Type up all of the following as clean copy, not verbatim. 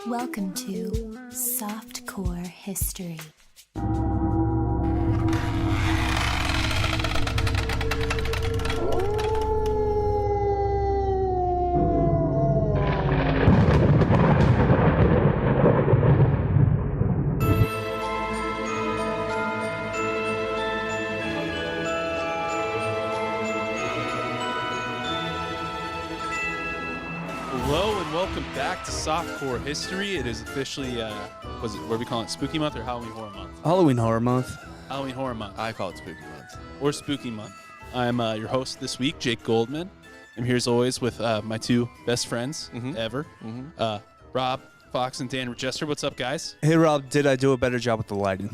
Welcome to Softcore History. Hello and welcome back to Softcore History. It is officially, what are we calling it? Spooky Month or Halloween Horror Month? Halloween Horror Month. Halloween Horror Month. I call it Spooky Month. Or Spooky Month. I'm your host this week, Jake Goldman. I'm here as always with my two best friends ever, Rob Fox and Dan Jester. What's up, guys? Hey, Rob, did I do a better job with the lighting?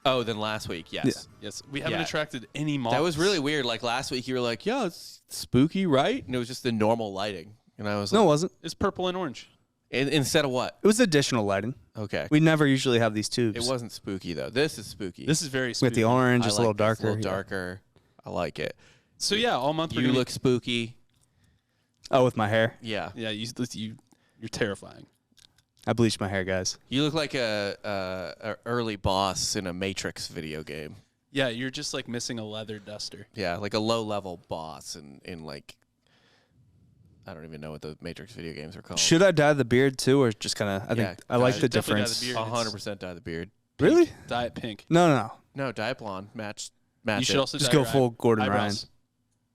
Oh, then last week, yes. Yes, we haven't attracted any moths. That was really weird. Like last week, you were like, "Yeah, it's spooky, right?" And it was just the normal lighting, and I was No, it like, wasn't. It's purple and orange. Instead of what? It was additional lighting. Okay, We never usually have these tubes. it wasn't spooky though. This is spooky. This is very spooky. With the orange, I just like a little this, darker. A little darker. I like it. So yeah, all month we're You gonna look spooky. Oh, with my hair. Yeah. Yeah, you're terrifying. I bleached my hair, guys. You look like a early boss in a Matrix video game. Yeah, you're just like missing a leather duster. Yeah, like a low level boss in like, I don't even know what the Matrix video games are called. Should I dye the beard too, or just kind of? I like the definitely dye difference. the beard. 100% dye the beard. Really? Dye it pink. No. No, dye it blonde. Match You should it. also Just dye go your full Gordon eyebrows.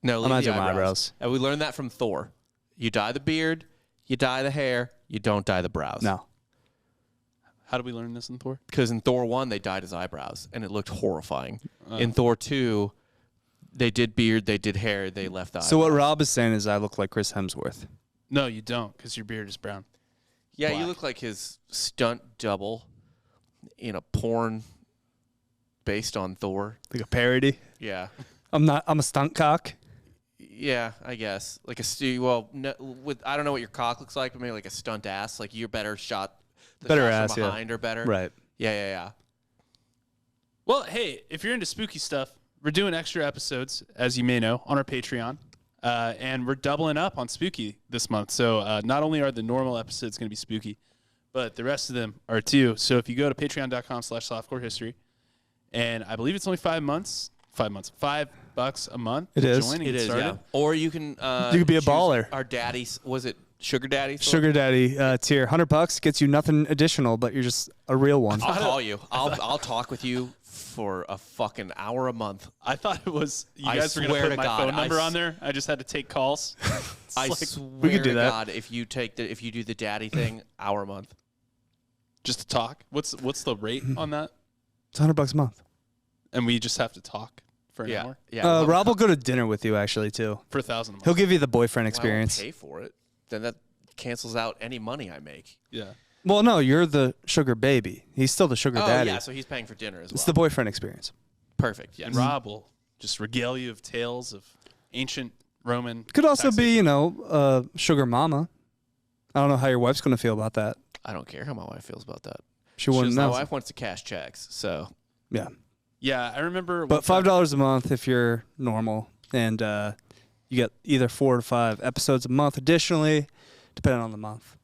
No, I'm leave not the doing my eyebrows. eyebrows. And we learned that from Thor. You dye the beard, you dye the hair, you don't dye the brows. No. How did we learn this in Thor? Because in Thor 1, they dyed his eyebrows, and it looked horrifying. In Thor 2, they did beard, they did hair, they left the So what eyebrows. Rob is saying is I look like Chris Hemsworth. No, you don't, because your beard is brown. Yeah, black. you look like his stunt double in a porn based on Thor. Like a parody. Yeah. I'm a stunt cock. Yeah, I guess. Like I don't know what your cock looks like, but maybe like a stunt ass. Like you're better shot. The Better shots ass, from yeah. behind are better. Right. Yeah. Well, hey, if you're into spooky stuff, we're doing extra episodes, as you may know, on our Patreon. And we're doubling up on spooky this month. So not only are the normal episodes going to be spooky, but the rest of them are too. So if you go to patreon.com/softcorehistory, and I believe it's only $5 a month. It is. Joining It and is, started. yeah. Or you can You could be a choose baller. Our daddy's, was it Sugar Daddy? Sugar Daddy tier, $100 gets you nothing additional, but you're just a real one. I'll call you. I'll talk with you for a fucking hour a month. I thought it was you I guys were going to swear put to my God, phone number on there. I just had to take calls. I like, swear we could do to that. God, if you do the daddy thing, hour a month. just to talk. What's the rate on that? It's $100 a month. And we just have to talk for an hour Yeah. Rob will go to dinner with you actually too. for $1,000 a month. He'll give you the boyfriend Well, I won't experience. pay for it. Then that cancels out any money I make. Yeah. Well, no, you're the sugar baby. He's still the sugar daddy. Yeah, so he's paying for dinner as well. It's the boyfriend experience. Perfect. Yes. And Rob will just regale you of tales of ancient Roman. Could also be, taxation. sugar mama. I don't know how your wife's going to feel about that. I don't care how my wife feels about that. She wouldn't My know. wife wants to cash checks, so Yeah. Yeah, I remember. But one time- $5 a month if you're normal. And you get either 4 to 5 episodes a month additionally, depending on the month.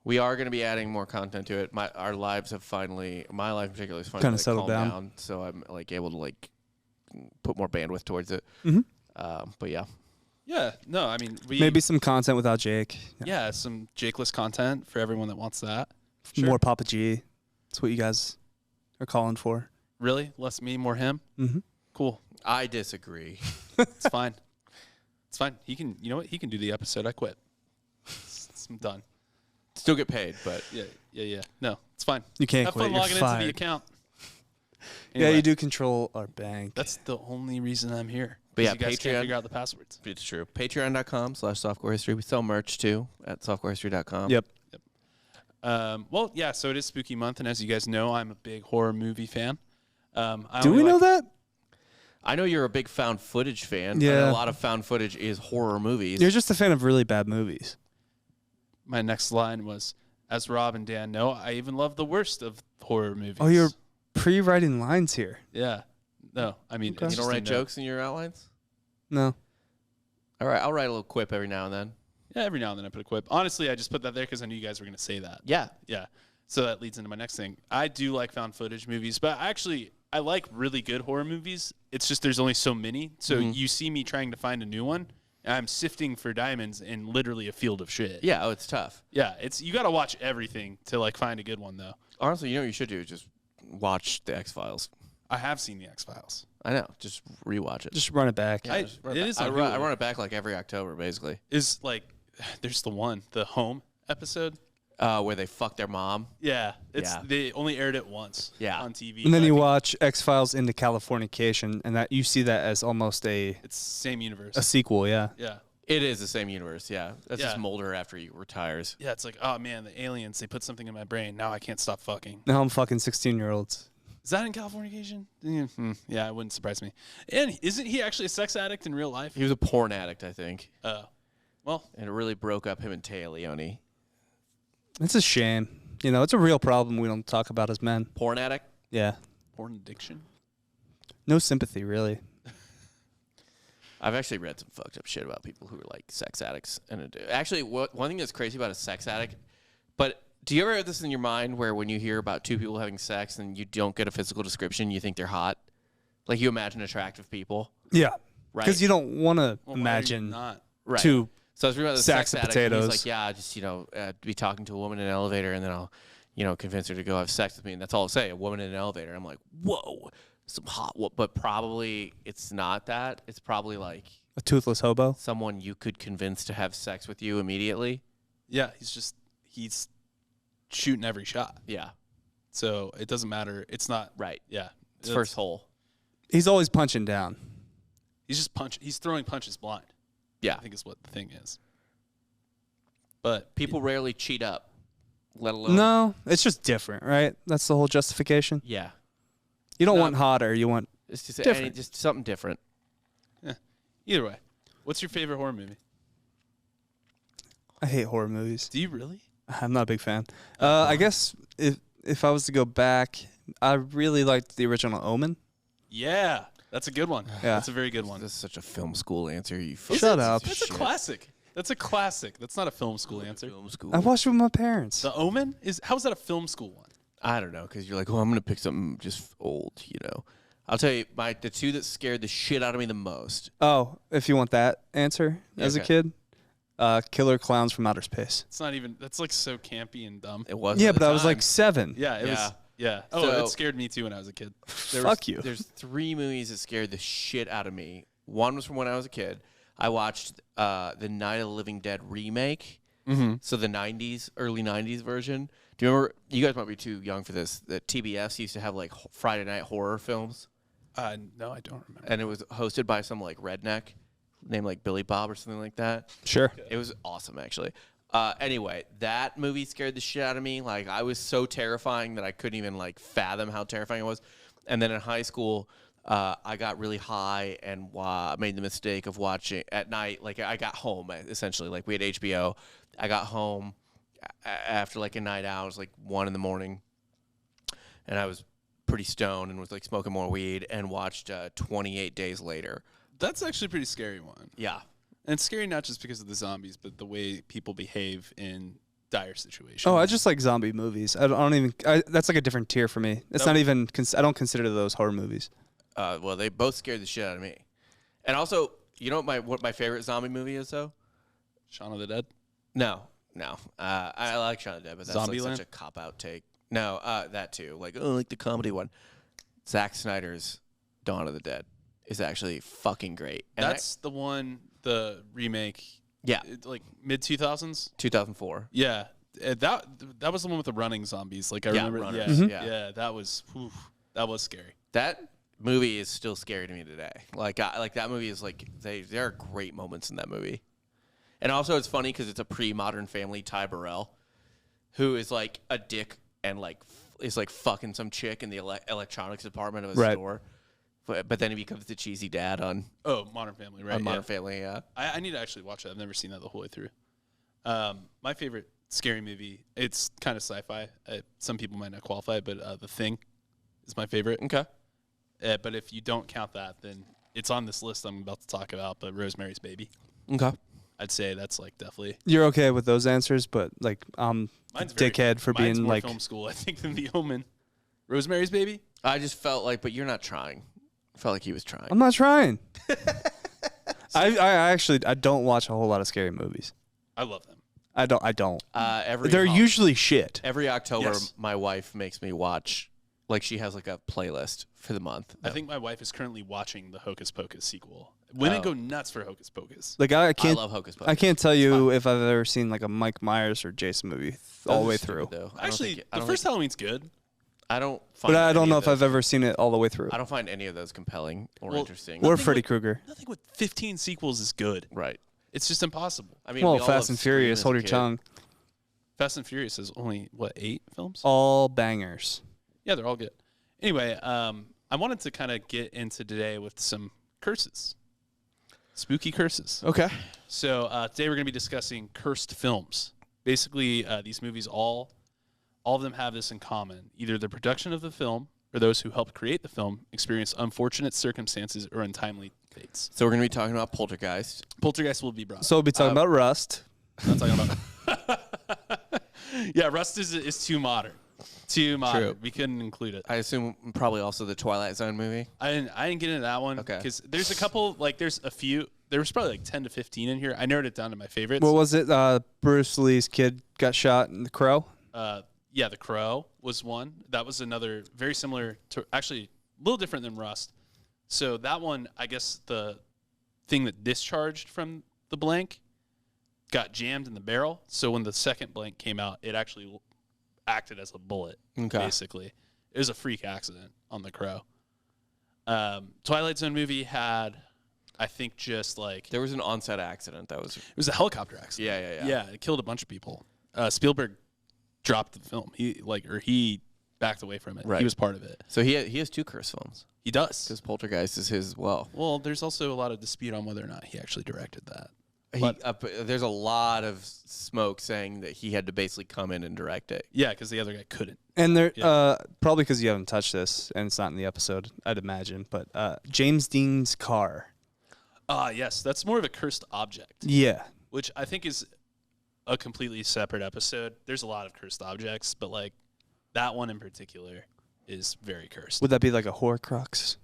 we are going to be adding more content to it. Our lives have finally, my life in particular, has finally Kinda like, settled calmed down. So I'm like able to like put more bandwidth towards it. Mhm. But yeah, Yeah, no, I mean, Maybe some content without Jake. Yeah, some Jakeless content for everyone that wants that. More Papa G. That's what you guys are calling for. Really? Less me, more him? Mm-hmm. Cool. I disagree. It's fine. It's fine. He can, you know what? He can do the episode. I quit. I'm done. Still get paid, but Yeah. No, it's fine. You can't Have quit. fun You're logging fired. into the account. Yeah, Anyway, you do control our bank. That's the only reason I'm here. But 'Cause yeah, you guys can't Patreon- figure out the passwords. it's true. Patreon.com/softcorehistory. We sell merch too at softcorehistory.com. Yep. Well, yeah, so it is spooky month, and as you guys know, I'm a big horror movie fan. Do we know that? I know you're a big found footage fan. Yeah. And a lot of found footage is horror movies. You're just a fan of really bad movies. My next line was, as Rob and Dan know, I even love the worst of horror movies. Oh, you're pre-writing lines here. Yeah. No, I mean, Okay. it's You just don't a write note. jokes in your outlines? No. All right, I'll write a little quip every now and then. Yeah, every now and then I put a quip. Honestly, I just put that there because I knew you guys were going to say that. Yeah. Yeah. So that leads into my next thing. I do like found footage movies, but I like really good horror movies. It's just there's only so many. So you see me trying to find a new one, and I'm sifting for diamonds in literally a field of shit. Yeah. Oh, it's tough. Yeah, you got to watch everything to like find a good one though. Honestly, you know what you should do? Just watch the X-Files. I have seen the X-Files. I know. Just rewatch it. Just run it back. Yeah, just run it it back. is I on run, Hulu. I run it back like every October, basically. Is like there's the home episode. Where they fuck their mom. Yeah, Yeah. they only aired it once. Yeah. On TV. And then but I you think watch X-Files into Californication, and that you see that as almost a it's same universe. sequel, yeah. Yeah. It is the same universe, yeah. That's Yeah. just Mulder after he retires. Yeah, it's like, oh man, the aliens, they put something in my brain. Now I can't stop fucking. Now I'm fucking 16-year-olds. Is that in Californication? Yeah, it wouldn't surprise me. And isn't he actually a sex addict in real life? He was a porn addict, I think. Well, And it really broke up him and Taya Leone. It's a shame. You know, it's a real problem we don't talk about as men. Porn addict? Yeah. porn addiction. No sympathy, really. I've actually read some fucked up shit about people who are like sex addicts. And actually, one thing that's crazy about a sex addict, but do you ever have this in your mind where when you hear about two people having sex and you don't get a physical description, you think they're hot? Like you imagine attractive people? Yeah. Right. Because you don't want to Well, why are you imagine not. Right. two. So I was reading about the Sacks sex of addict, and he's potatoes. like, yeah, just, be talking to a woman in an elevator, and then I'll, convince her to go have sex with me, and that's all I'll say, a woman in an elevator. I'm like, whoa, some hot, but probably it's not that. It's probably like A toothless hobo. someone you could convince to have sex with you immediately. Yeah, he's shooting every shot. Yeah, So it doesn't matter. It's not right. Yeah, It's first hole. He's always punching down. He's throwing punches blind. Yeah. I think is what the thing is. But People rarely cheat up, let alone. No, it's just different, right? That's the whole justification. Yeah. You don't No. want hotter. You want. It's just Different. just something different. either way, what's your favorite horror movie? I hate horror movies. Do you really? I'm not a big fan. I guess if I was to go back, I really liked the original Omen. Yeah, that's a good one. Yeah. That's a very good one. This is such a film school answer. You Shut up. That's a classic. That's a classic. That's not a film school answer. Film school. I watched it with my parents. The Omen how is that a film school one? I don't know, because you're like, oh, I'm going to pick something just old, I'll tell you, the two that scared the shit out of me the most. Oh, if you want that answer as a Okay. kid, Killer Clowns from Outer Space. It's not even. That's like so campy and dumb. It was. Yeah, at the but I was time. like 7. Yeah, it Yeah. was. Yeah. Oh, So- it scared me too when I was a kid. Fuck you. There's 3 movies that scared the shit out of me. One was from when I was a kid. I watched the Night of the Living Dead remake. Mm-hmm. So the early 90s version. Do you remember? You guys might be too young for this. The TBS used to have like Friday night horror films, No, I don't remember. and it was hosted by some like redneck named like Billy Bob or something like that. Sure. It was awesome, actually. Anyway, that movie scared the shit out of me. Like, I was so terrifying that I couldn't even like fathom how terrifying it was. And then in high school, I got really high and made the mistake of watching at night. Like, I got home essentially. Like, we had HBO. I got home after like a night out. It was like 1 a.m, and I was pretty stoned and was like smoking more weed and watched 28 Days Later. That's actually a pretty scary one. Yeah. And it's scary not just because of the zombies, but the way people behave in dire situations. Oh, I just like zombie movies. I don't even. That's like a different tier for me. It's not even. I don't consider those horror movies. Well, they both scared the shit out of me. And also, you know what my favorite zombie movie is, though? Shaun of the Dead. No. I like Shaun of the Dead, but that's like Zombieland? such a cop-out take. No, that too. Like the comedy one. Zack Snyder's Dawn of the Dead is actually fucking great. And That's the one, the remake. Yeah. Like mid 2000s. 2004. Yeah, that was the one with the running zombies. Like I Yeah, remember. runners. Yeah, Mhm. yeah, that was scary. That movie is still scary to me today. Like that movie is like there are great moments in that movie. And also it's funny because it's a pre-Modern Family Ty Burrell, who is like a dick and like is like fucking some chick in the electronics department of a Right. store. But then he becomes the cheesy dad on Modern Family, right? Modern Family. Yeah. I need to actually watch that. I've never seen that the whole way through. My favorite scary movie. It's kind of sci-fi. Some people might not qualify, but The Thing is my favorite. Okay. But if you don't count that, then it's on this list I'm about to talk about. But Rosemary's Baby. Okay. I'd say that's like definitely. You're okay with those answers, but like Mine's dickhead for mine's being more like film school, I think, than The Omen. Rosemary's Baby. I just felt like, but you're not trying. I felt like he was trying. I'm not trying. I don't watch a whole lot of scary movies. I love them. I don't. They're usually shit. Every October, Yes. my wife makes me watch. Like she has like a playlist for the month. I think my wife is currently watching the Hocus Pocus sequel. Women go nuts for Hocus Pocus. Like I can't. I love Hocus Pocus. I can't tell you if I've ever seen like a Mike Myers or Jason movie all the way through. Actually, the first Halloween's good. I don't. Find But I don't any know of if I've those- ever seen it all the way through. I don't find any of those compelling or Well, interesting. Or Nothing Freddy with- Krueger. Nothing with 15 sequels is good. Right. It's just impossible. I mean, Well, we all Fast loved and Scream Furious. as a Hold your kid. tongue. Fast and Furious is only, 8 films? All bangers. Yeah, they're all good. Anyway, I wanted to kind of get into today with some curses. Spooky curses. Okay. So today we're going to be discussing cursed films. Basically, these movies, all of them have this in common. Either the production of the film or those who helped create the film experienced unfortunate circumstances or untimely fates. So we're gonna be talking about Poltergeist. Poltergeist will be brought. So we'll be talking about Rust. I'm not talking about. Yeah, Rust is too modern. Too modern. True. We couldn't include it. I assume probably also the Twilight Zone movie. I didn't get into that one. Okay. Because there's a couple, like there's a few. There was probably like 10 to 15 in here. I narrowed it down to my favorites. What was it? Bruce Lee's kid got shot in The Crow. Yeah, The Crow was one. That was another very similar to, actually a little different than Rust. So that one, I guess the thing that discharged from the blank got jammed in the barrel. So when the second blank came out, it actually acted as a bullet, basically. It was a freak accident on The Crow. Twilight Zone movie had, I think, just like... There was an on-set accident that was. It was a helicopter accident. Yeah. Yeah, it killed a bunch of people. Spielberg dropped the film. He backed away from it. Right. He was part of it. So he has 2 curse films He does. because Poltergeist is his as well. Well, there's also a lot of dispute on whether or not he actually directed that. There's a lot of smoke saying that he had to basically come in and direct it. Yeah, because the other guy couldn't. And there, Yeah. probably because you haven't touched this, and it's not in the episode, I'd imagine. But James Dean's car. Yes, that's more of a cursed object, Yeah. which I think is a completely separate episode. There's a lot of cursed objects, but like that one in particular is very cursed. Would that be like a Horcrux?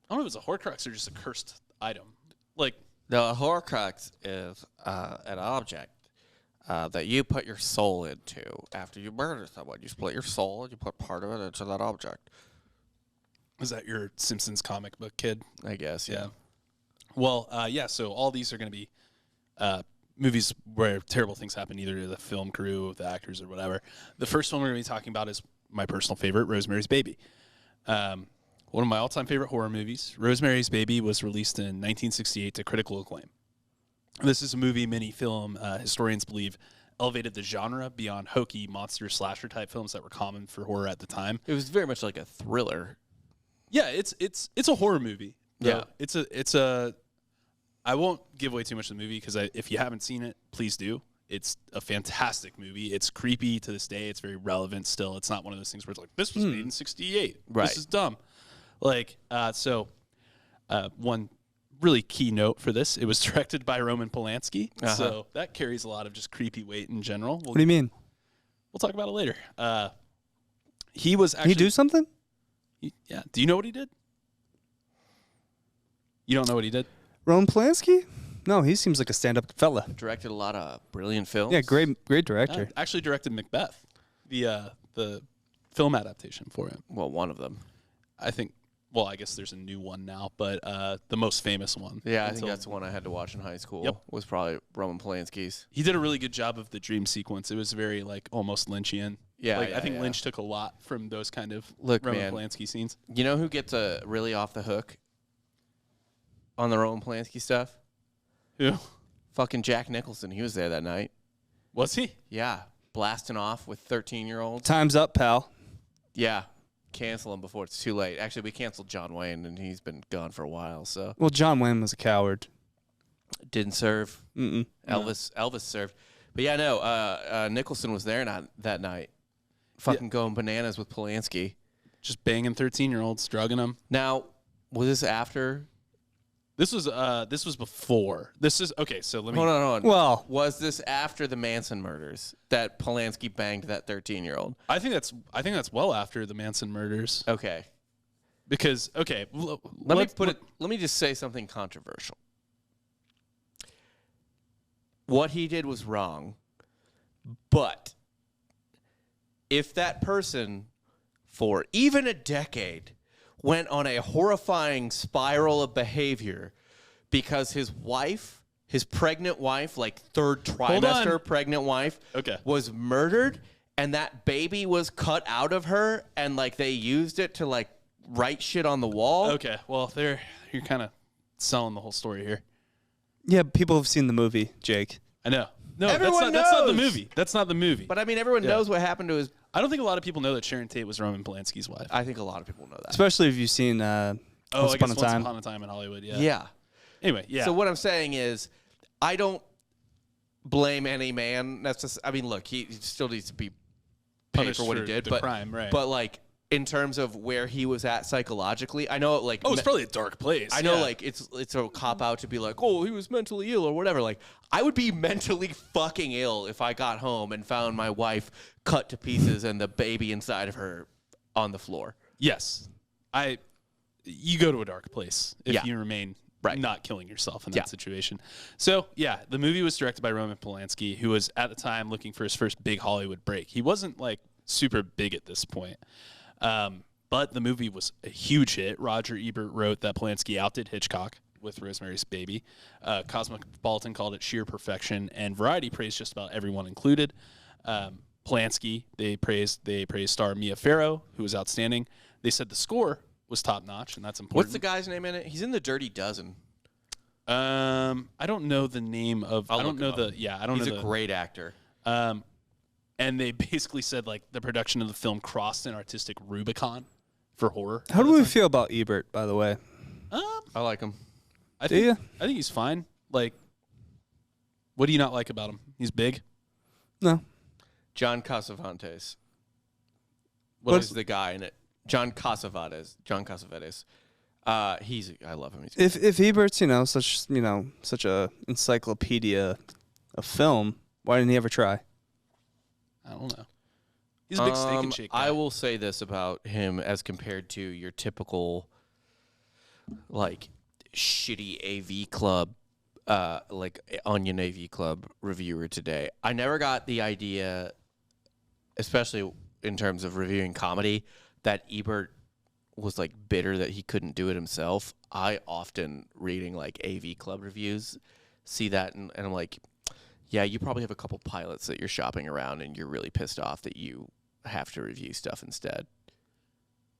I don't know if it's a Horcrux or just a cursed item. Like, The Horcrux is an object that you put your soul into after you murder someone. You split your soul and you put part of it into that object. is that your Simpsons comic book kid? I guess, yeah. Well, so all these are going to be movies where terrible things happen, either to the film crew, the actors, or whatever. The first one we're going to be talking about is my personal favorite, Rosemary's Baby. One of my all-time favorite horror movies. Rosemary's Baby was released in 1968 to critical acclaim. This is a movie many film historians believe elevated the genre beyond hokey monster slasher type films that were common for horror at the time. It was very much like a thriller. Yeah, it's a horror movie. Yeah. It's a I won't give away too much of the movie because if you haven't seen it, please do. It's a fantastic movie. It's creepy to this day. It's very relevant still. It's not one of those things where it's like, this was made in 68. Right. This is dumb. Like, one really key note for this, it was directed by Roman Polanski. Uh-huh. So that carries a lot of just creepy weight in general. What do you mean? We'll talk about it later. He was Did actually... he do something? Yeah. Do you know what he did? You don't know what he did? Roman Polanski? No, he seems like a stand-up fella. Directed a lot of brilliant films. Yeah, great director. Actually directed Macbeth, the film adaptation for him. Well, one of them. I think. Well, I guess there's a new one now, but the most famous one. Yeah, I think that's the one I had to watch in high school. Yep. Was probably Roman Polanski's. He did a really good job of the dream sequence. It was very like almost Lynchian. Yeah, I think Lynch took a lot from those kind of Roman man. Polanski scenes. You know who gets really off the hook on the Roman Polanski stuff? Who Fucking Jack Nicholson. He was there that night. was he? Yeah, blasting off with 13-year-olds. Time's up, pal. Yeah, cancel him before it's too late. Actually, we canceled John Wayne, and he's been gone for a while, so Well, John Wayne was a coward. didn't serve. Mm-mm. Elvis served. But yeah, no, Nicholson was there that night. Fucking going bananas with Polanski. Just banging 13-year-olds, drugging them. Now, was this after This was before. This is okay. So let me Hold on. Well, Was this after the Manson murders that Polanski banged that 13-year-old? I think that's well after the Manson murders. Okay. Because okay, Let me just say something controversial. What he did was wrong, but if that person for even a decade went on a horrifying spiral of behavior because his pregnant wife, like third trimester pregnant wife, was murdered, and that baby was cut out of her, and like they used it to like write shit on the wall. Okay, well, you're kind of selling the whole story here. yeah, people have seen the movie, Jake. I know. No, Everyone that's not the knows. movie. That's not the movie. But I mean, everyone knows what happened to his. I don't think a lot of people know that Sharon Tate was Roman Polanski's wife. I think a lot of people know that. Especially if you've seen Once Upon a Time. Once Upon a Time in Hollywood. Yeah. Yeah. Anyway, yeah. So what I'm saying is, I don't blame any man. That's just. I mean, look, he still needs to be paid Punished for what he for did, the but crime, right. But like in terms of where he was at psychologically, I know like. it's probably a dark place. I know, like it's a cop out to be like, oh, he was mentally ill or whatever. Like, I would be mentally fucking ill if I got home and found my wife cut to pieces and the baby inside of her on the floor. Yes, you go to a dark place if you remain not killing yourself in that situation. So yeah, the movie was directed by Roman Polanski, who was at the time looking for his first big Hollywood break. He wasn't like super big at this point. But the movie was a huge hit. Roger Ebert wrote that Polanski outdid Hitchcock with Rosemary's Baby. Cosmopolitan called it sheer perfection, and Variety praised just about everyone included. Polanski, they praised star Mia Farrow, who was outstanding. They said the score was top notch, and that's important. What's the guy's name in it? He's in the Dirty Dozen. I don't know the name of. I don't know the. Yeah, I don't know. He's a great actor. And they basically said like the production of the film crossed an artistic Rubicon for horror. How do we feel about Ebert, by the way? I like him. I think he's fine. Like, what do you not like about him? He's big. No. John Cassavetes. What is the guy in it? John Cassavetes. I love him. If Ebert's such a encyclopedia of film, why didn't he ever try? I don't know. He's a big steak and shake guy. I will say this about him as compared to your typical, like, shitty AV Club, like Onion AV Club reviewer today. I never got the idea, especially in terms of reviewing comedy, that Ebert was like bitter that he couldn't do it himself. I often reading like AV Club reviews see that and I'm like, yeah, you probably have a couple pilots that you're shopping around and you're really pissed off that you have to review stuff instead.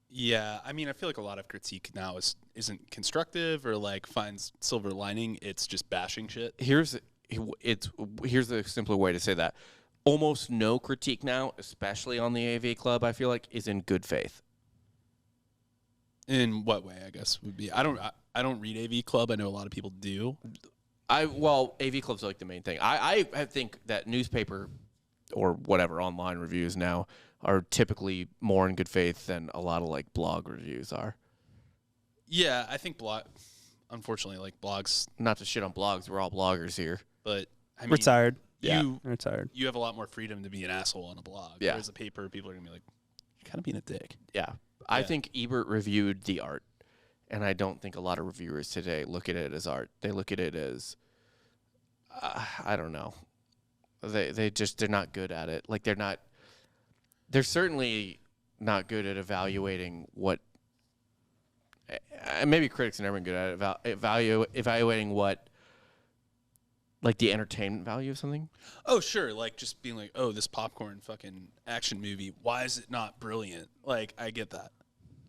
Yeah, I mean, I feel like a lot of critique now isn't constructive or like finds silver lining. It's just bashing shit. Here's a simpler way to say that. Almost no critique now, especially on the AV Club, I feel like, is in good faith. In what way? I guess would be. I don't read AV Club. I know a lot of people do. AV Club's like the main thing. I think that newspaper or whatever online reviews now are typically more in good faith than a lot of like blog reviews are. Yeah, I think unfortunately, like blogs. Not to shit on blogs, we're all bloggers here. But I mean, retired. Retired. You have a lot more freedom to be an asshole on a blog. Yeah. Whereas a paper, people are gonna be like, you're kind of being a dick. Yeah. I think Ebert reviewed the art, and I don't think a lot of reviewers today look at it as art. They look at it as, I don't know. They're not good at it. Like they're certainly not good at evaluating what. Maybe critics are never good at evaluating what, like the entertainment value of something. Oh, sure. Like just being like, oh, this popcorn fucking action movie. Why is it not brilliant? Like, I get that.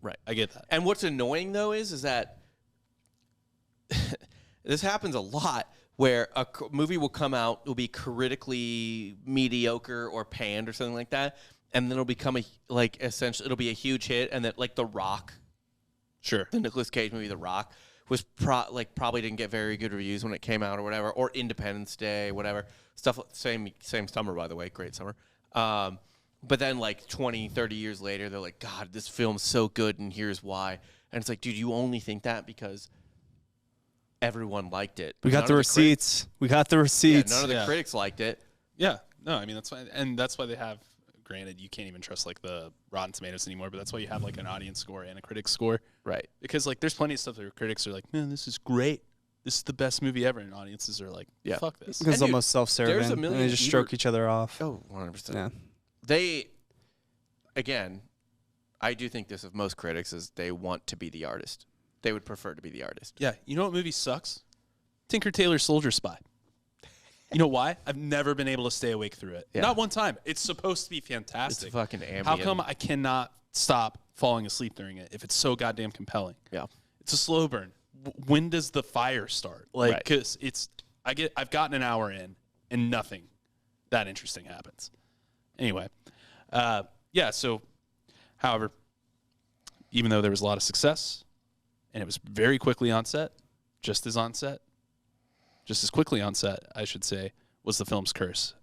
Right. I get that. And what's annoying though is that this happens a lot where a movie will come out, will be critically mediocre or panned or something like that, and then it'll become essentially it'll be a huge hit, and then like The Rock. Sure. The Nicolas Cage movie The Rock was probably didn't get very good reviews when it came out or whatever, or Independence Day, whatever. Stuff same summer, by the way, great summer. But then like 20, 30 years later, they're like, God, this film's so good and here's why. And it's like, dude, you only think that because everyone liked it. We got None the of receipts. We got the Yeah, receipts. none of the Yeah. critics liked it. Yeah, no, I mean that's why, and that's why they have. Granted, you can't even trust like the Rotten Tomatoes anymore, but that's why you have like an audience score and a critic score, Right. because like there's plenty of stuff that critics are like, man, this is great, this is the best movie ever, and audiences are like, Yeah. fuck this. Because it's And dude, almost self-serving. there's a And million they just stroke each other off. Oh, 100%. Yeah. They, again, I do think this of most critics is they want to be the artist. They would prefer to be the artist. Yeah, you know what movie sucks? Tinker Tailor Soldier Spy. You know why? I've never been able to stay awake through it. Yeah. Not one time. It's supposed to be It's fantastic. fucking ambient. How come I cannot stop falling asleep during it if it's so goddamn compelling? Yeah. It's a slow burn. When does the fire start? Like, Right. because I've gotten an hour in and nothing that interesting happens. Anyway, yeah. So, however, even though there was a lot of success, and it was very quickly on set, just as quickly on set, I should say, was the film's curse.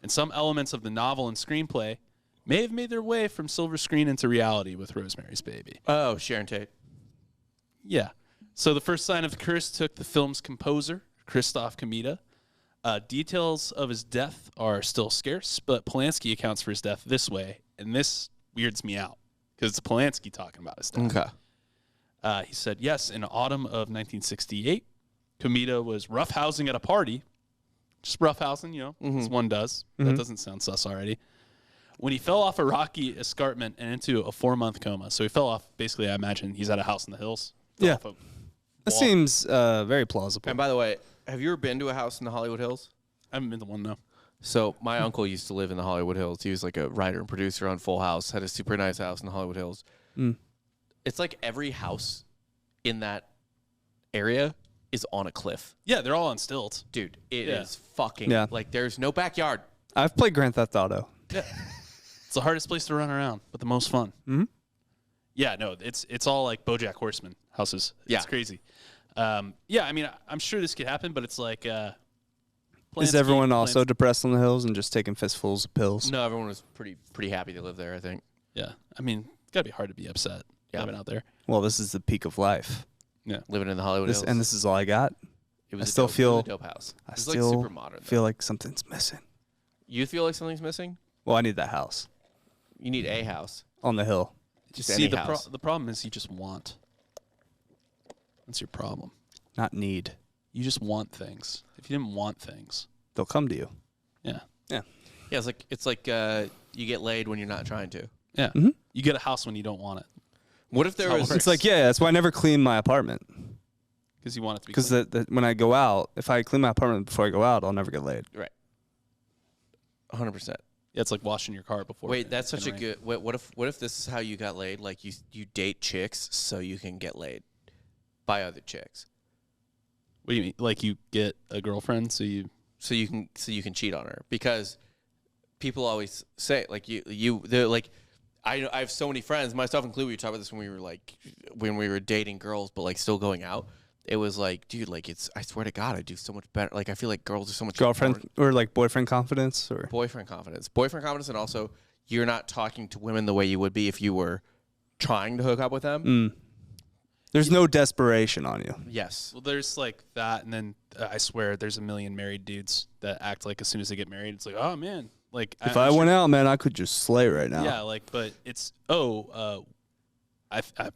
And some elements of the novel and screenplay may have made their way from silver screen into reality with Rosemary's Baby. Oh, Sharon Tate. Yeah. So the first sign of the curse took the film's composer, Krzysztof Kmita. Details of his death are still scarce, but Polanski accounts for his death this way, and this weirds me out because it's Polanski talking about his death. Okay. He said, yes, in autumn of 1968, Kmita was roughhousing at a party. Just roughhousing, you know, as one does. That doesn't sound sus already. When he fell off a rocky escarpment and into a 4-month coma. So he fell off, basically, I imagine he's at a house in the hills. Fell Yeah. off a That wall. seems very plausible. And by the way, have you ever been to a house in the Hollywood Hills? I haven't been to one, no. So my uncle used to live in the Hollywood Hills. He was like a writer and producer on Full House, had a super nice house in the Hollywood Hills. It's like every house in that area is on a cliff. Yeah, they're all on stilts. Dude, it Yeah. is fucking, Yeah. like there's no backyard. I've played Grand Theft Auto. Yeah. It's the hardest place to run around, but the most fun. Mhm. Yeah, no, it's all like BoJack Horseman houses. Yeah. It's crazy. Yeah, I mean, I'm sure this could happen, but it's like... Is Polanski- everyone also Polanski- depressed on the hills and just taking fistfuls of pills? No, everyone was pretty happy to live there, I think. Yeah, I mean, it's got to be hard to be upset living out there. Well, this is the peak of life. Living in the Hollywood Hills. And this is all I got. It I a still dope, feel- it was a dope house. I It was still like super modern. feel like something's missing. You feel like something's missing? Well, I need that house You need a house. on the hill. Just See, any the house. the problem is you just want. That's your problem. Not need. You just want things. If you didn't want things, They'll come to you. yeah, Yeah, it's like you get laid when you're not trying to. yeah, you get a house when you don't want it What if there That's how it was? works. It's like, yeah, that's why I never clean my apartment. because you want it to be. Because clean. when I go out, if I clean my apartment before I go out, I'll never get laid. Right. 100%. Yeah, it's like washing your car before. Wait, that's such a entering. good. What if this is how you got laid? Like you date chicks so you can get laid by other chicks, What do you mean? Like you get a girlfriend, so you. so you can cheat on her because people always say like they're like. I have so many friends, myself included. We talked about this when we were dating girls, but like still going out. It was like, dude, like I swear to God, I do so much better. Like I feel like girls are so much Girlfriend or like boyfriend confidence or boyfriend confidence, and also you're not talking to women the way you would be if you were trying to hook up with them. there's no desperation on you. Yes. Well, there's like that, and then I swear there's a million married dudes that act like as soon as they get married, it's like, oh man, like If I went out, man, I could just slay right now. Yeah, like, but it's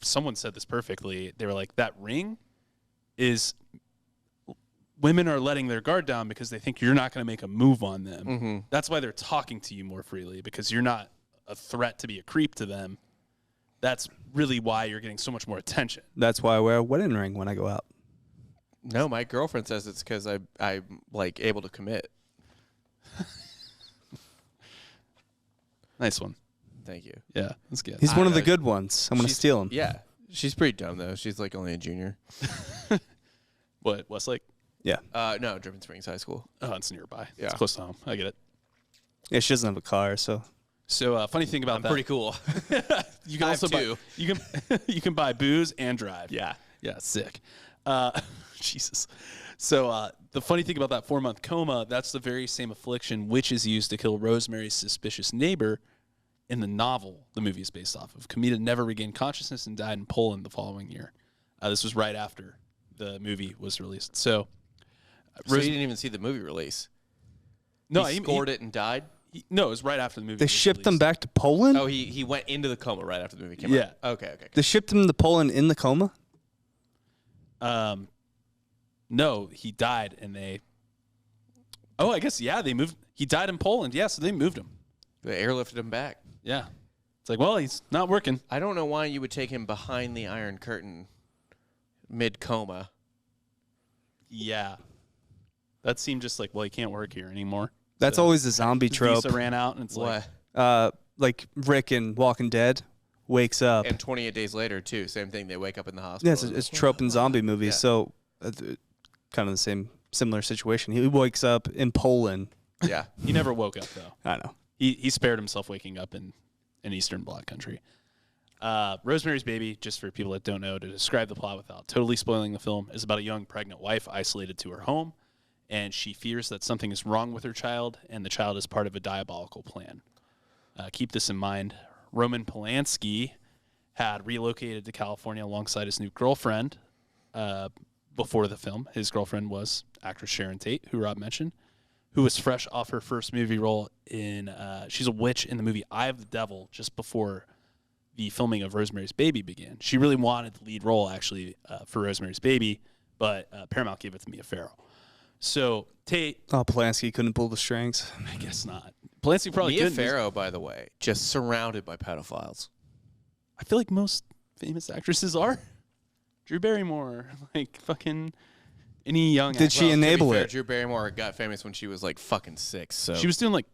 someone said this perfectly. They were like, that ring is women are letting their guard down because they think you're not going to make a move on them. That's why they're talking to you more freely because you're not a threat to be a creep to them. That's really why you're getting so much more attention. That's why I wear a wedding ring when I go out. No, my girlfriend says it's because I'm like able to commit. Nice one. Thank you. Yeah, that's good. He's one of the know. good ones. I'm going to She's- steal him. Yeah, she's pretty dumb though. She's like only a junior. What, Westlake? Yeah. No, Dripping Springs High School. Oh, it's nearby. Yeah. It's close to home. I get it. Yeah, she doesn't have a car, so. So, funny thing about I'm that. pretty cool. You can I have also buy, two. you can you can buy booze and drive. Yeah. Yeah, sick. Jesus. So the funny thing about that 4-month coma, that's the very same affliction which is used to kill Rosemary's suspicious neighbor in the novel the movie is based off of. Kmita never regained consciousness and died in Poland the following year. This was right after the movie was released. So, So you didn't even see the movie release. no, he scored it and died. No, it was right after the movie. They was shipped them released. back to Poland? Oh, he went into the coma right after the movie came Yeah. out. Okay. They shipped him to Poland in the coma? No, he died, and they. Oh, I guess they moved. He died in Poland. Yeah, so they moved him. They airlifted him back. Yeah, it's like, well, he's not working. I don't know why you would take him behind the Iron Curtain, mid coma. Yeah, that seemed just like, well, he can't work here anymore. That's So always the zombie his trope. visa ran out, and it's What? Like Rick in Walking Dead wakes up. And 28 days later too. Same thing. They wake up in the hospital. Yeah, it's a trope in zombie movies. Yeah. So kind of the similar situation. He wakes up in Poland. Yeah. he never woke up though. I know. He spared himself waking up in an Eastern Bloc country. Rosemary's Baby, just for people that don't know, to describe the plot without totally spoiling the film, is about a young pregnant wife isolated to her home, and she fears that something is wrong with her child, and the child is part of a diabolical plan. Keep this in mind. Roman Polanski had relocated to California alongside his new girlfriend before the film. His girlfriend was actress Sharon Tate, who Rob mentioned, who was fresh off her first movie role in, she's a witch in the movie Eye of the Devil, just before the filming of Rosemary's Baby began. She really wanted the lead role, actually, for Rosemary's Baby, but Paramount gave it to Mia Farrow. So Tate, Polanski couldn't pull the strings. I guess not. Polanski probably Mia couldn't. Farrow, by the way, just surrounded by pedophiles. I feel like most famous actresses are. Drew Barrymore, like fucking any young. Did she enable fair, it? Drew Barrymore got famous when she was like fucking 6. So She was doing like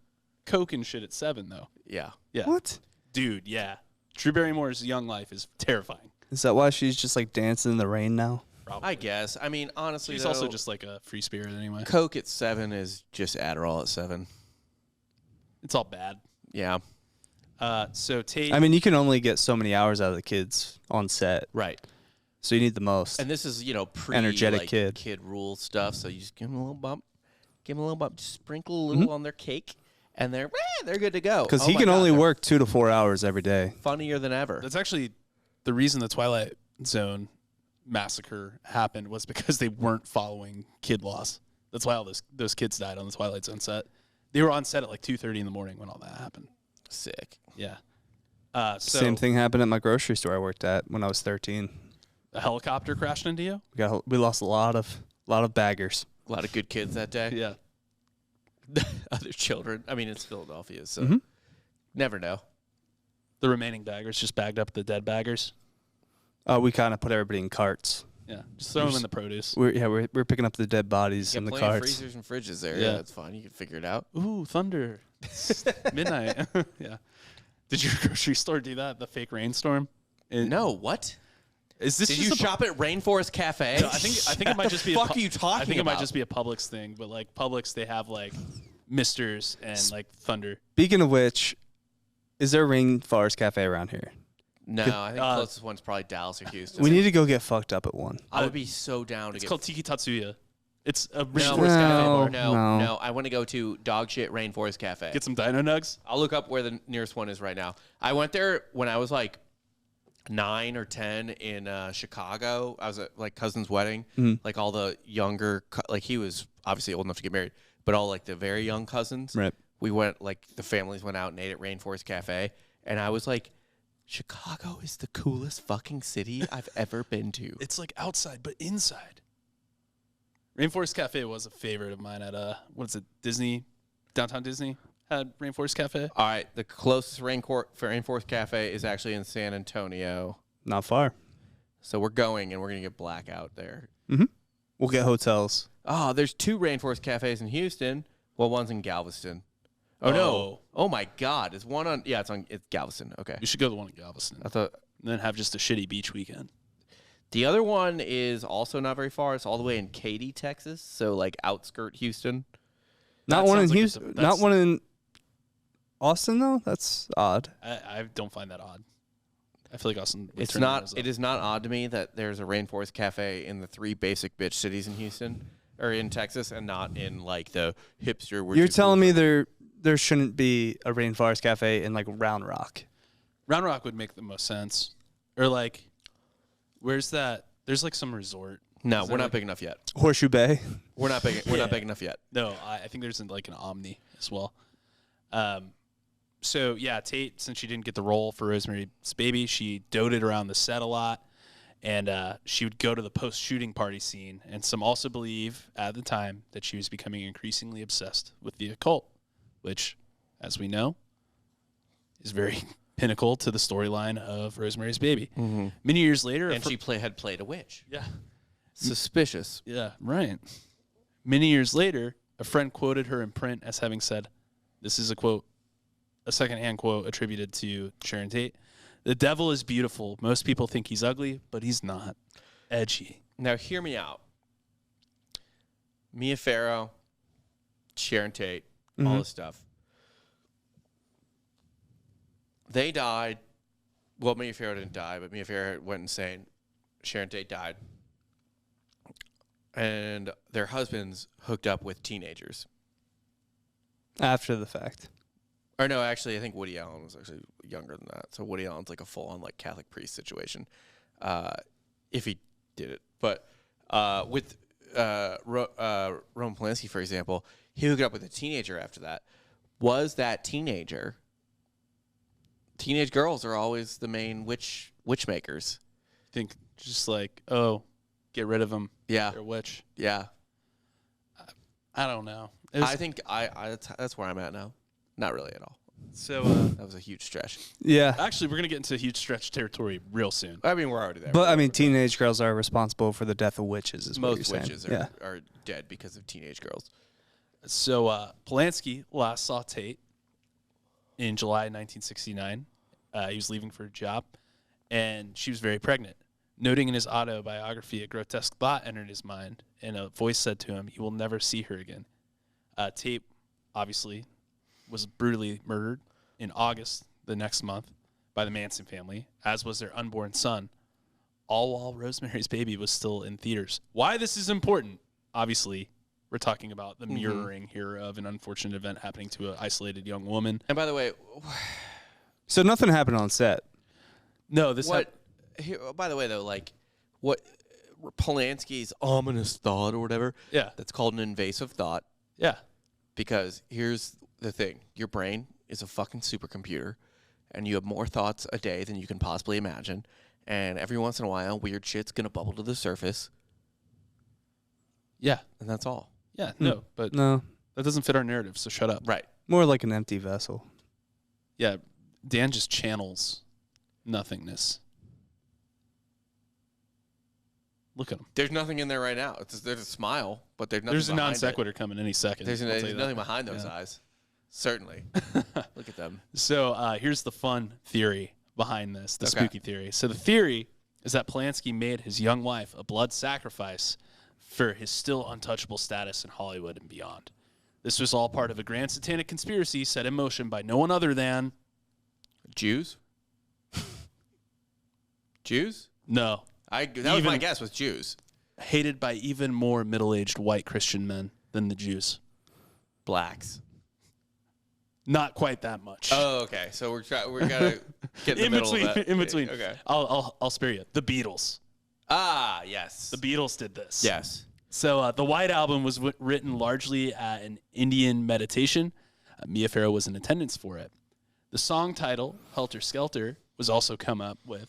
coke and shit at 7, though. yeah. Yeah. What? Dude, yeah. Drew Barrymore's young life is terrifying. Is that why she's just like dancing in the rain now? Probably. I guess. I mean, honestly, She's though, also just like a free spirit anyway. Coke at 7 is just Adderall at 7. It's all bad. Yeah. So Tate. I mean, you can only get so many hours out of the kids on set, Right. so you need the most. And this is, pre Energetic like, kid. rule stuff. So you just give them a little bump, just sprinkle a little on their cake, and they're good to go. Because Oh he my can God, only they're work 2 to 4 hours every day. funnier than ever. That's actually the reason the Twilight Zone massacre happened, was because they weren't following kid laws. That's why all those kids died on the Twilight Zone set. They were on set at like 2:30 in the morning when all that happened. Sick. Yeah. Same thing happened at my grocery store I worked at when I was 13. A helicopter crashed into you? We lost a lot of baggers. A lot of good kids that day. Yeah. Other children. I mean, it's Philadelphia, so never know. The remaining baggers just bagged up the dead baggers. We kind of put everybody in carts. Yeah. Just throw them in the produce. We're picking up the dead bodies You in got the plenty of carts. freezers and fridges there. Yeah. Yeah, that's fine. You can figure it out. Ooh, thunder. It's midnight. Yeah. Did your grocery store do that? The fake rainstorm? No, what? Is this Did just you a shop at Rainforest Cafe? No, I think it might just be. Fuck are you talking I think it might about? just be a Publix thing, but like Publix, they have like misters and like thunder. Speaking of which, is there a Rainforest Cafe around here? No, I think the closest one's probably Dallas or Houston. We need to go get fucked up at one. I would be so down to It's get. called Tiki Tatsuya. It's a No, Rainforest Cafe bar. no. I want to go to Dog Shit Rainforest Cafe. Get some Dino Nugs. I'll look up where the nearest one is right now. I went there when I was like 9 or 10 in Chicago. I was at like cousin's wedding. Like all the younger, like he was obviously old enough to get married, but all like the very young cousins. Right. We went, like the families went out and ate at Rainforest Cafe, and I was like, Chicago is the coolest fucking city I've ever been to. It's like outside, but inside. Rainforest Cafe was a favorite of mine at what is it, Disney, downtown Disney had Rainforest Cafe. All right, the closest Rainforest Cafe is actually in San Antonio. Not far. So we're going, and we're going to get blackout there. We'll get hotels. Oh, there's 2 Rainforest Cafes in Houston. Well, one's in Galveston. Oh, no. Oh. Oh, my God. Is one on... Yeah, it's Galveston. Okay. You should go to the one in Galveston, I thought... and then have just a shitty beach weekend. The other one is also not very far. It's all the way in Katy, Texas. So, like, outskirt Houston. Not That one in sounds like Houston. that's- Not one in Austin though. That's odd. I don't find that odd. I feel like Austin. would It's turn not... those It up. is not odd to me that there's a Rainforest Cafe in the 3 basic bitch cities in Houston. Or in Texas, and not in, like, the hipster... You're telling me there shouldn't be a Rainforest Cafe in like Round Rock? Round Rock would make the most sense. Or like, where's that? There's like some resort No, we're not big enough yet. Horseshoe Bay. We're not big. We're not big enough yet. No, I think there's like an Omni as well. So yeah, Tate, since she didn't get the role for Rosemary's Baby, she doted around the set a lot, and she would go to the post-shooting party scene. And some also believe at the time that she was becoming increasingly obsessed with the occult, which, as we know, is very pinnacle to the storyline of Rosemary's Baby. Mm-hmm. Many years later, And she had played a witch. yeah. Suspicious. Yeah, right. Many years later, a friend quoted her in print as having said, this is a quote, a secondhand quote attributed to Sharon Tate, "The devil is beautiful. Most people think he's ugly, but he's not. Edgy." Now, hear me out. Mia Farrow, Sharon Tate, all this stuff. They died. Well, Mia Farrow didn't die, but Mia Farrow went insane. Sharon Tate died. And their husbands hooked up with teenagers. After the fact. Or no, actually, I think Woody Allen was actually younger than that. So Woody Allen's like a full-on like Catholic priest situation, if he did it. But with Roman Polanski, for example, he hooked up with a teenager after that. Was that teenager? Teenage girls are always the main witch makers. Think just like, oh, get rid of them. Yeah, They're a witch. yeah. I don't know. I think that's where I'm at now. Not really at all. So That was a huge stretch. Yeah. actually, we're going to get into huge stretch territory real soon. I mean, we're already there. But, I mean, teenage girls are responsible for the death of witches, is what you're Most saying. witches are dead because of teenage girls. So Polanski last saw Tate in July 1969. He was leaving for a job, and she was very pregnant. Noting in his autobiography, a grotesque thought entered his mind, and a voice said to him, he will never see her again. Tate, obviously, was brutally murdered in August the next month by the Manson family, as was their unborn son, all while Rosemary's Baby was still in theaters. Why this is important, obviously, we're talking about the mirroring here of an unfortunate event happening to an isolated young woman. And by the way, So nothing happened on set. No, this here, by the way, though, like what Polanski's ominous thought or whatever, yeah, that's called an invasive thought. yeah. Because here's the thing: your brain is a fucking supercomputer, and you have more thoughts a day than you can possibly imagine. And every once in a while, weird shit's gonna bubble to the surface, Yeah, and that's all. yeah, no, but No. that doesn't fit our narrative, so shut up. Right. More like an empty vessel. Yeah, Dan just channels nothingness. Look at him. There's nothing in there right now. There's a smile, but there's nothing. There's a non behind it. sequitur coming any second. There's I'll tell you nothing that. behind those Yeah. eyes. Certainly. Look at them. So here's the fun theory behind this, the Okay. spooky theory. So the theory is that Polanski made his young wife a blood sacrifice for his still untouchable status in Hollywood and beyond. This was all part of a grand satanic conspiracy set in motion by no one other than... Jews? Jews? No. That was my guess, was Jews. Hated by even more middle-aged white Christian men than the Jews. Blacks. Not quite that much. Oh, okay. So we're gonna get in the middle between, of that. in between. Okay. I'll spare you. The Beatles. Ah, yes. The Beatles did this. Yes. So the White Album was written largely at an Indian meditation. Mia Farrow was in attendance for it. The song title, Helter Skelter, was also come up with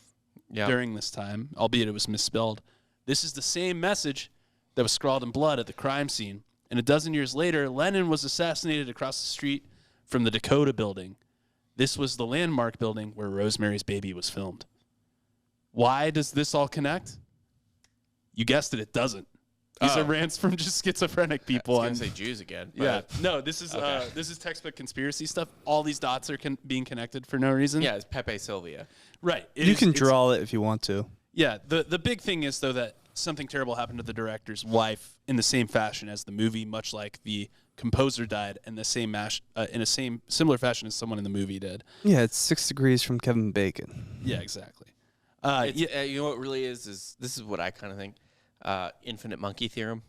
during this time, albeit it was misspelled. This is the same message that was scrawled in blood at the crime scene. And a dozen years later, Lennon was assassinated across the street from the Dakota Building. This was the landmark building where Rosemary's Baby was filmed. Why does this all connect? You guessed it, it doesn't. These are rants from just schizophrenic people. I was going to say Jews again. Yeah. No, this is textbook conspiracy stuff. All these dots are being connected for no reason. Yeah, it's Pepe Sylvia. Right. You can draw it if you want to. Yeah. The big thing is, though, that something terrible happened to the director's wife in the same fashion as the movie, much like the composer died in the same similar fashion as someone in the movie did. Yeah, it's 6 degrees from Kevin Bacon. Yeah, exactly. You know what it really is this is what I kind of think. Infinite monkey theorem.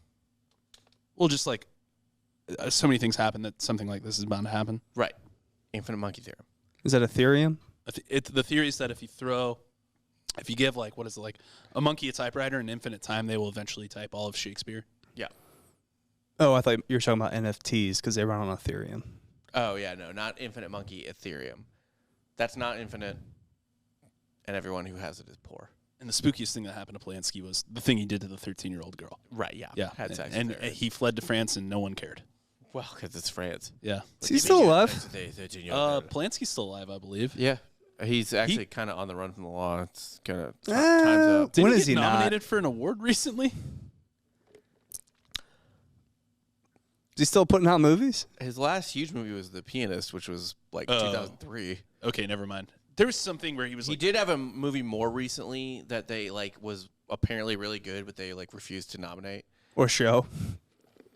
Well, just like so many things happen that something like this is bound to happen. Right. Infinite monkey theorem. Is that Ethereum? The theory is that if you throw If you give like, what is it, like a monkey a typewriter and infinite time, they will eventually type all of Shakespeare. Yeah. Oh, I thought you were talking about NFTs because they run on Ethereum. Oh, yeah, no, not Infinite Monkey, Ethereum. That's not infinite, and everyone who has it is poor. And the spookiest thing that happened to Polanski was the thing he did to the 13-year-old girl. Right, yeah. Yeah. Had sex and with her. he fled to France and no one cared. Well, because it's France. Yeah. Is he still alive? Polanski's still alive, I believe. Yeah. He's actually kind of on the run from the law. It's kind of time's up. Did When he is get he not? nominated for an award recently? Is he still putting out movies? His last huge movie was The Pianist, which was like 2003. Okay, never mind. There was something where he was He like, did have a movie more recently that they like was apparently really good, but they like refused to nominate. Or show?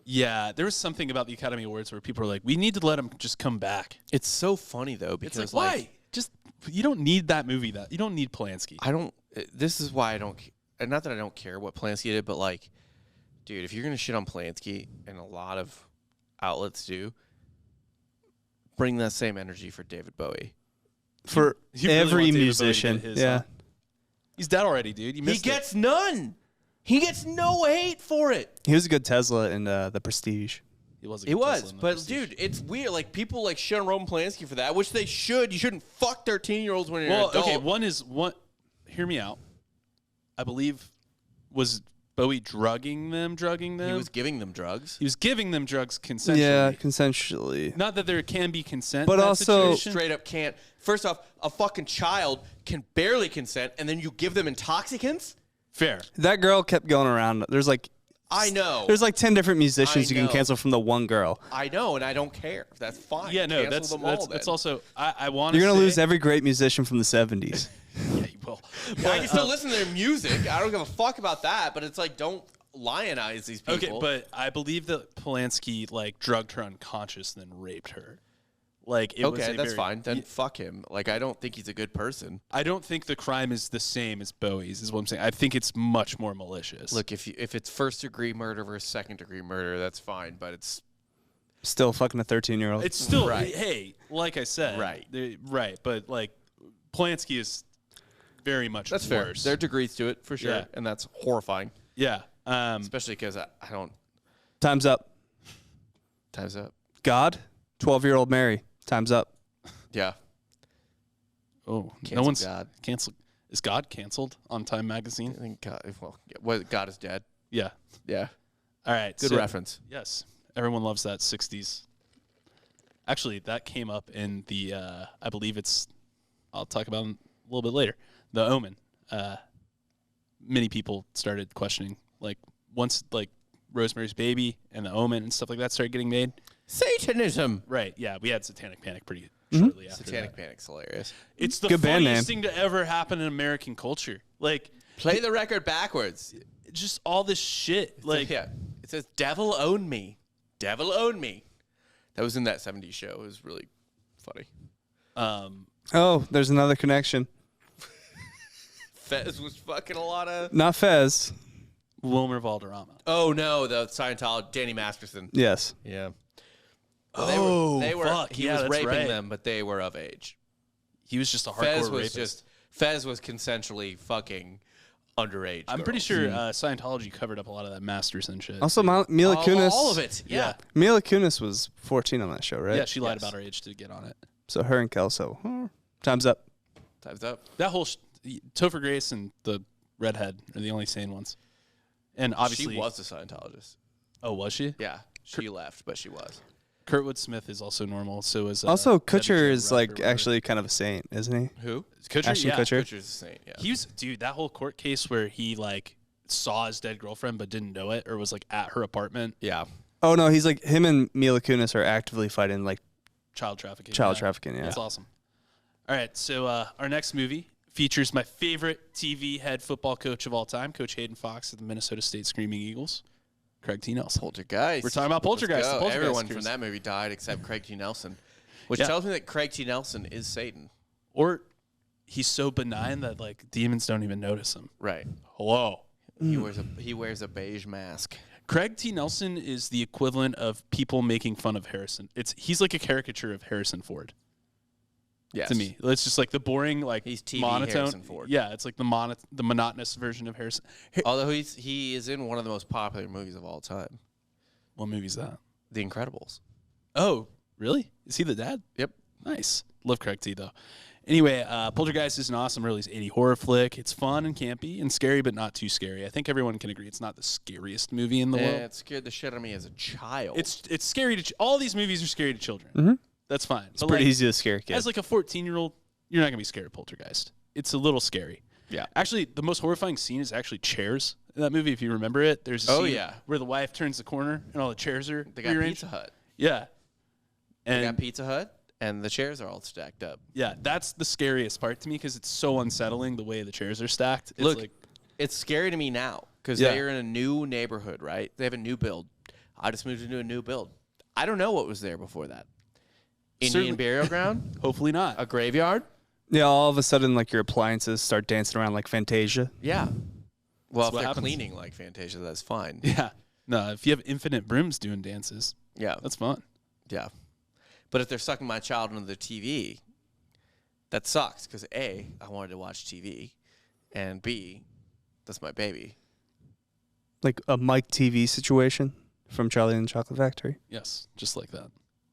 yeah, there was something about the Academy Awards where people were like, we need to let him just come back. It's so funny though It's because like, why? Just, you don't need that movie. You don't need Polanski. I don't. This is why I don't. And not that I don't care what Polanski did, but like, dude, if you're gonna shit on Polanski, and a lot of outlets do, bring that same energy for David Bowie. For You really every want David Bowie to musician. get his, Yeah. huh? He's dead already, dude. You He missed it. gets none. He gets no hate for it. He was a good Tesla in The Prestige. He was. It was, but dude, it's weird. Like people like shit on Roman Polanski for that, which they should. You shouldn't fuck 13-year-olds when you're an adult. okay. One is one. Hear me out. I believe was Bowie drugging them. He was giving them drugs. He was giving them drugs consensually. Yeah, consensually. Not that there can be consent, But in that also- situation. Straight up can't. First off, a fucking child can barely consent, and then you give them intoxicants. Fair. That girl kept going around. There's like I know. There's like 10 different musicians I you can know. cancel from the one girl. I know, and I don't care. That's fine. Yeah, no, Cancel them all, that's then. also. I want to. You're going to lose every great musician from the 70s. Yeah, you will. I can still listen to their music. I don't give a fuck about that. But it's like, don't lionize these people. Okay, but I believe that Polanski like drugged her unconscious, then raped her. Like, it was okay, a that's very- fine. Then fuck him. Like, I don't think he's a good person. I don't think the crime is the same as Bowie's. Is what I'm saying. I think it's much more malicious. Look, if it's first degree murder versus second degree murder, that's fine. But it's Still fucking a 13-year-old. it's still Right. Hey, like I said, Right. right. But like, Polanski is very much that's fair. worse. There are degrees to it for sure, Yeah. and that's horrifying. Yeah. Especially because I don't. Time's up. Time's up. God, 12-year-old Mary. Time's up. Yeah. Oh, Cancel no one's God. canceled. Is God canceled on Time I Magazine? think God. Well, God is dead. Yeah. Yeah. All right. Good so- reference. Yes, everyone loves that '60s. Actually, that came up in the. I believe it's. I'll talk about it a little bit later. The Omen. Many people started questioning, like, once like Rosemary's Baby and The Omen and stuff like that started getting made. Satanism. Right. Yeah, we had Satanic Panic pretty shortly after. Satanic that. Panic's hilarious. It's the Good band funniest name. thing to ever happen in American culture. Like, Play the record backwards. just all this shit. Like, yeah, it says "Devil own me, devil own me." That was in that '70s show. It was really funny. Oh, there's another connection. Fez was fucking a lot of. Not Fez. Wilmer Valderrama. Oh no, the Scientologist Danny Masterson. Yes. Yeah. Oh, fuck. He Yeah, was that's raping right. them, but they were of age. He was just a hardcore Fez was rapist. Fez was consensually fucking underage. I'm pretty girls. sure Scientology covered up a lot of that Masterson shit. Also, Mila Kunis. all of it. Yeah. Mila Kunis was 14 on that show, right? Yeah, she lied Yes. about her age to get on it. So her and Kelso. Time's up. Time's up. That whole Topher Grace and the redhead are the only sane ones. And obviously, She was a Scientologist. Oh, was she? Yeah, she left, but she was. Kurtwood Smith is also normal. So is Also, Debbie Kutcher Jo is Rupp or like whatever. actually kind of a saint, isn't he? Who? Kutcher. Ashton Yeah, Kutcher. Butcher's the saint. Yeah. he was dude. That whole court case where he like saw his dead girlfriend but didn't know it, or was like at her apartment. Yeah. Oh no, he's like him and Mila Kunis are actively fighting like Child trafficking. child trafficking. Yeah. That's awesome. All right, so our next movie features my favorite TV head football coach of all time, Coach Hayden Fox of the Minnesota State Screaming Eagles, Craig T. Nelson. Poltergeist. We're talking about Poltergeist, Let's the go. Poltergeist Everyone cruise. from that movie died except Craig T. Nelson, which Yeah. tells me that Craig T. Nelson is Satan. Or he's so benign that like demons don't even notice him. Right. Hello. He wears a beige mask. Craig T. Nelson is the equivalent of people making fun of Harrison. He's like a caricature of Harrison Ford. Yes. to me. It's just like the boring, like He's TV monotone. Harrison Ford. Yeah, it's like the monotonous version of Harrison. Although he is in one of the most popular movies of all time, What movie's that? The Incredibles. Oh, really? Is he the dad? Yep. Nice. Love Craig T, though. Anyway, Poltergeist is an awesome early 80s horror flick. It's fun and campy and scary, but not too scary. I think everyone can agree it's not the scariest movie in the world. It scared the shit out of me as a child. It's scary to all these movies are scary to children. Mm-hmm. That's fine. It's pretty easy to scare kids. As like a 14-year-old, you're not gonna be scared of Poltergeist. It's a little scary. Yeah. Actually, the most horrifying scene is actually chairs in that movie. If you remember it, there's a scene where the wife turns the corner and all the chairs are They got rearranged. Pizza Hut. Yeah. They And got Pizza Hut, and the chairs are all stacked up. yeah, that's the scariest part to me because it's so unsettling the way the chairs are stacked. It's Look, like, it's scary to me now because Yeah. they're in a new neighborhood, right? They have a new build. I just moved into a new build. I don't know what was there before that. Indian Certainly- burial ground, hopefully not. a graveyard. Yeah, all of a sudden, like your appliances start dancing around like Fantasia. Yeah. Well, That's if what they're happens. cleaning like Fantasia, that's fine. Yeah. No, if you have infinite brooms doing dances, Yeah. that's fun. Yeah. But if they're sucking my child into the TV, that sucks because A, I wanted to watch TV, and B, that's my baby. Like a Mike TV situation from Charlie and the Chocolate Factory. Yes, just like that.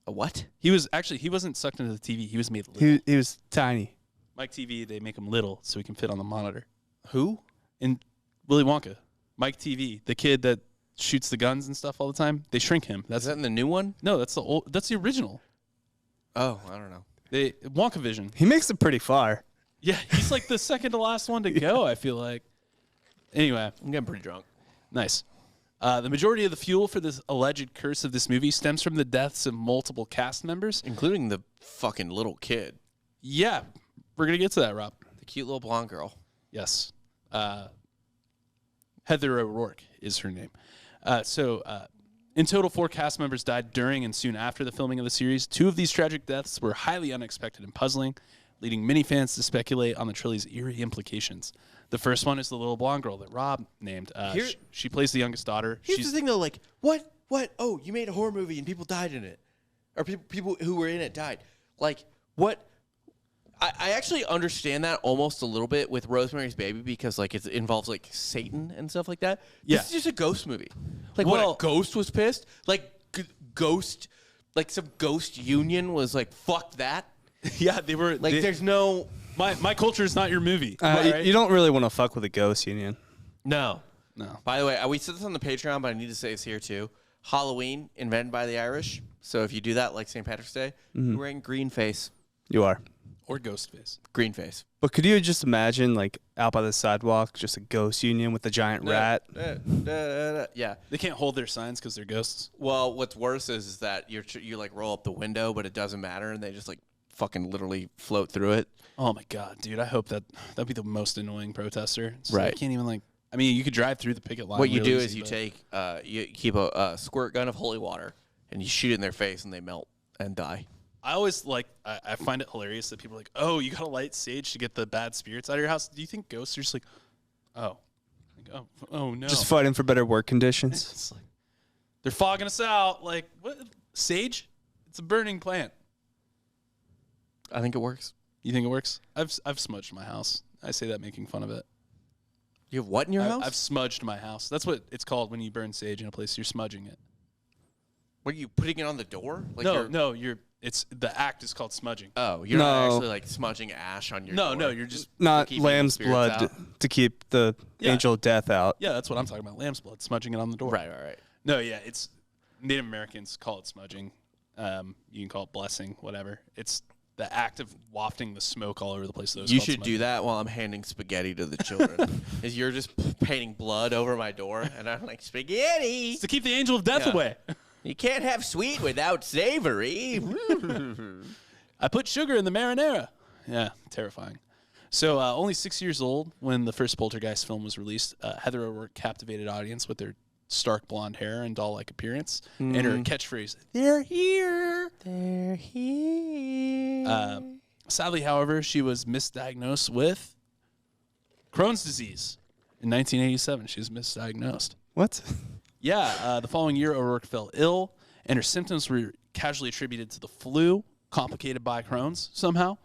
A what? He wasn't sucked into the TV. He was made little. He was tiny. Mike TV, they make him little so he can fit on the monitor. Who? In Willy Wonka, Mike TV, the kid that shoots the guns and stuff all the time, they shrink him. Is That's that in the new one? no, that's the original. Oh, I don't know. Wonka Vision. He makes it pretty far. Yeah, he's like the second to last one to go, I feel like. Anyway, I'm getting pretty drunk. nice. The majority of the fuel for this alleged curse of this movie stems from the deaths of multiple cast members. Including the fucking little kid. Yeah, we're going to get to that, Rob. The cute little blonde girl. Yes. Heather O'Rourke is her name. In total, 4 cast members died during and soon after the filming of the series. 2 of these tragic deaths were highly unexpected and puzzling, leading many fans to speculate on the trilogy's eerie implications. The first one is the little blonde girl that Rob named. She plays the youngest daughter. Here's the thing, though. Like, what? Oh, you made a horror movie and people died in it. Or people who were in it died. Like, what? I actually understand that almost a little bit with Rosemary's Baby because, like, it involves, like, Satan and stuff like that. Yeah. This is just a ghost movie. Like, Well- what, a ghost was pissed? Like, ghost, like, some ghost union was like, fuck that. Yeah, they were. Like, there's no... My culture is not your movie. Right? You don't really want to fuck with a ghost union. No. No. By the way, we said this on the Patreon, but I need to say this here too. Halloween, invented by the Irish. So if you do that, like St. Patrick's Day, you're wearing green face. You are. Or Ghostface. Green face. But could you just imagine, like, out by the sidewalk, just a ghost union with a giant rat? Yeah. They can't hold their signs because they're ghosts. Well, what's worse is that you like roll up the window, but it doesn't matter, and they just like fucking literally float through it. Oh my god, dude! I hope that'd be the most annoying protester. So Right. I can't even like. I mean, you could drive through the picket line. What you really do easy, is you but- take, you keep a squirt gun of holy water, and you shoot it in their face, and they melt and die. I always like. I find it hilarious that people are like, "Oh, you gotta light sage to get the bad spirits out of your house." Do you think ghosts are just like, oh no, Just fighting for better work conditions? It's like they're fogging us out. Like what? Sage? It's a burning plant. I think it works. You think it works? I've smudged my house. I say that making fun of it. You have what in your house? I've smudged my house. That's what it's called when you burn sage in a place. You're smudging it. What are you putting it on the door? Like It's the act is called smudging. Oh, you're not No. actually like smudging ash on your door. No, you're just Not keep evil lamb's spirits blood out. to keep the Yeah. angel of death out. yeah. That's what I'm talking about. Lamb's blood, smudging it on the door. Right. No, yeah, it's Native Americans call it smudging. You can call it blessing, whatever. It's the act of wafting the smoke all over the place. You should do that while I'm handing spaghetti to the children. Is you're just painting blood over my door, and I'm like, spaghetti. to keep the angel of death Yeah. away. You can't have sweet without savory. I put sugar in the marinara. Yeah, terrifying. So only 6 years old when the first Poltergeist film was released, Heather O'Rourke captivated audience with their stark blonde hair and doll-like appearance, and her catchphrase, "They're here." They're here. Sadly, however, she was misdiagnosed with Crohn's disease in 1987. She was misdiagnosed. What? Yeah, the following year, O'Rourke fell ill, and her symptoms were casually attributed to the flu, complicated by Crohn's somehow.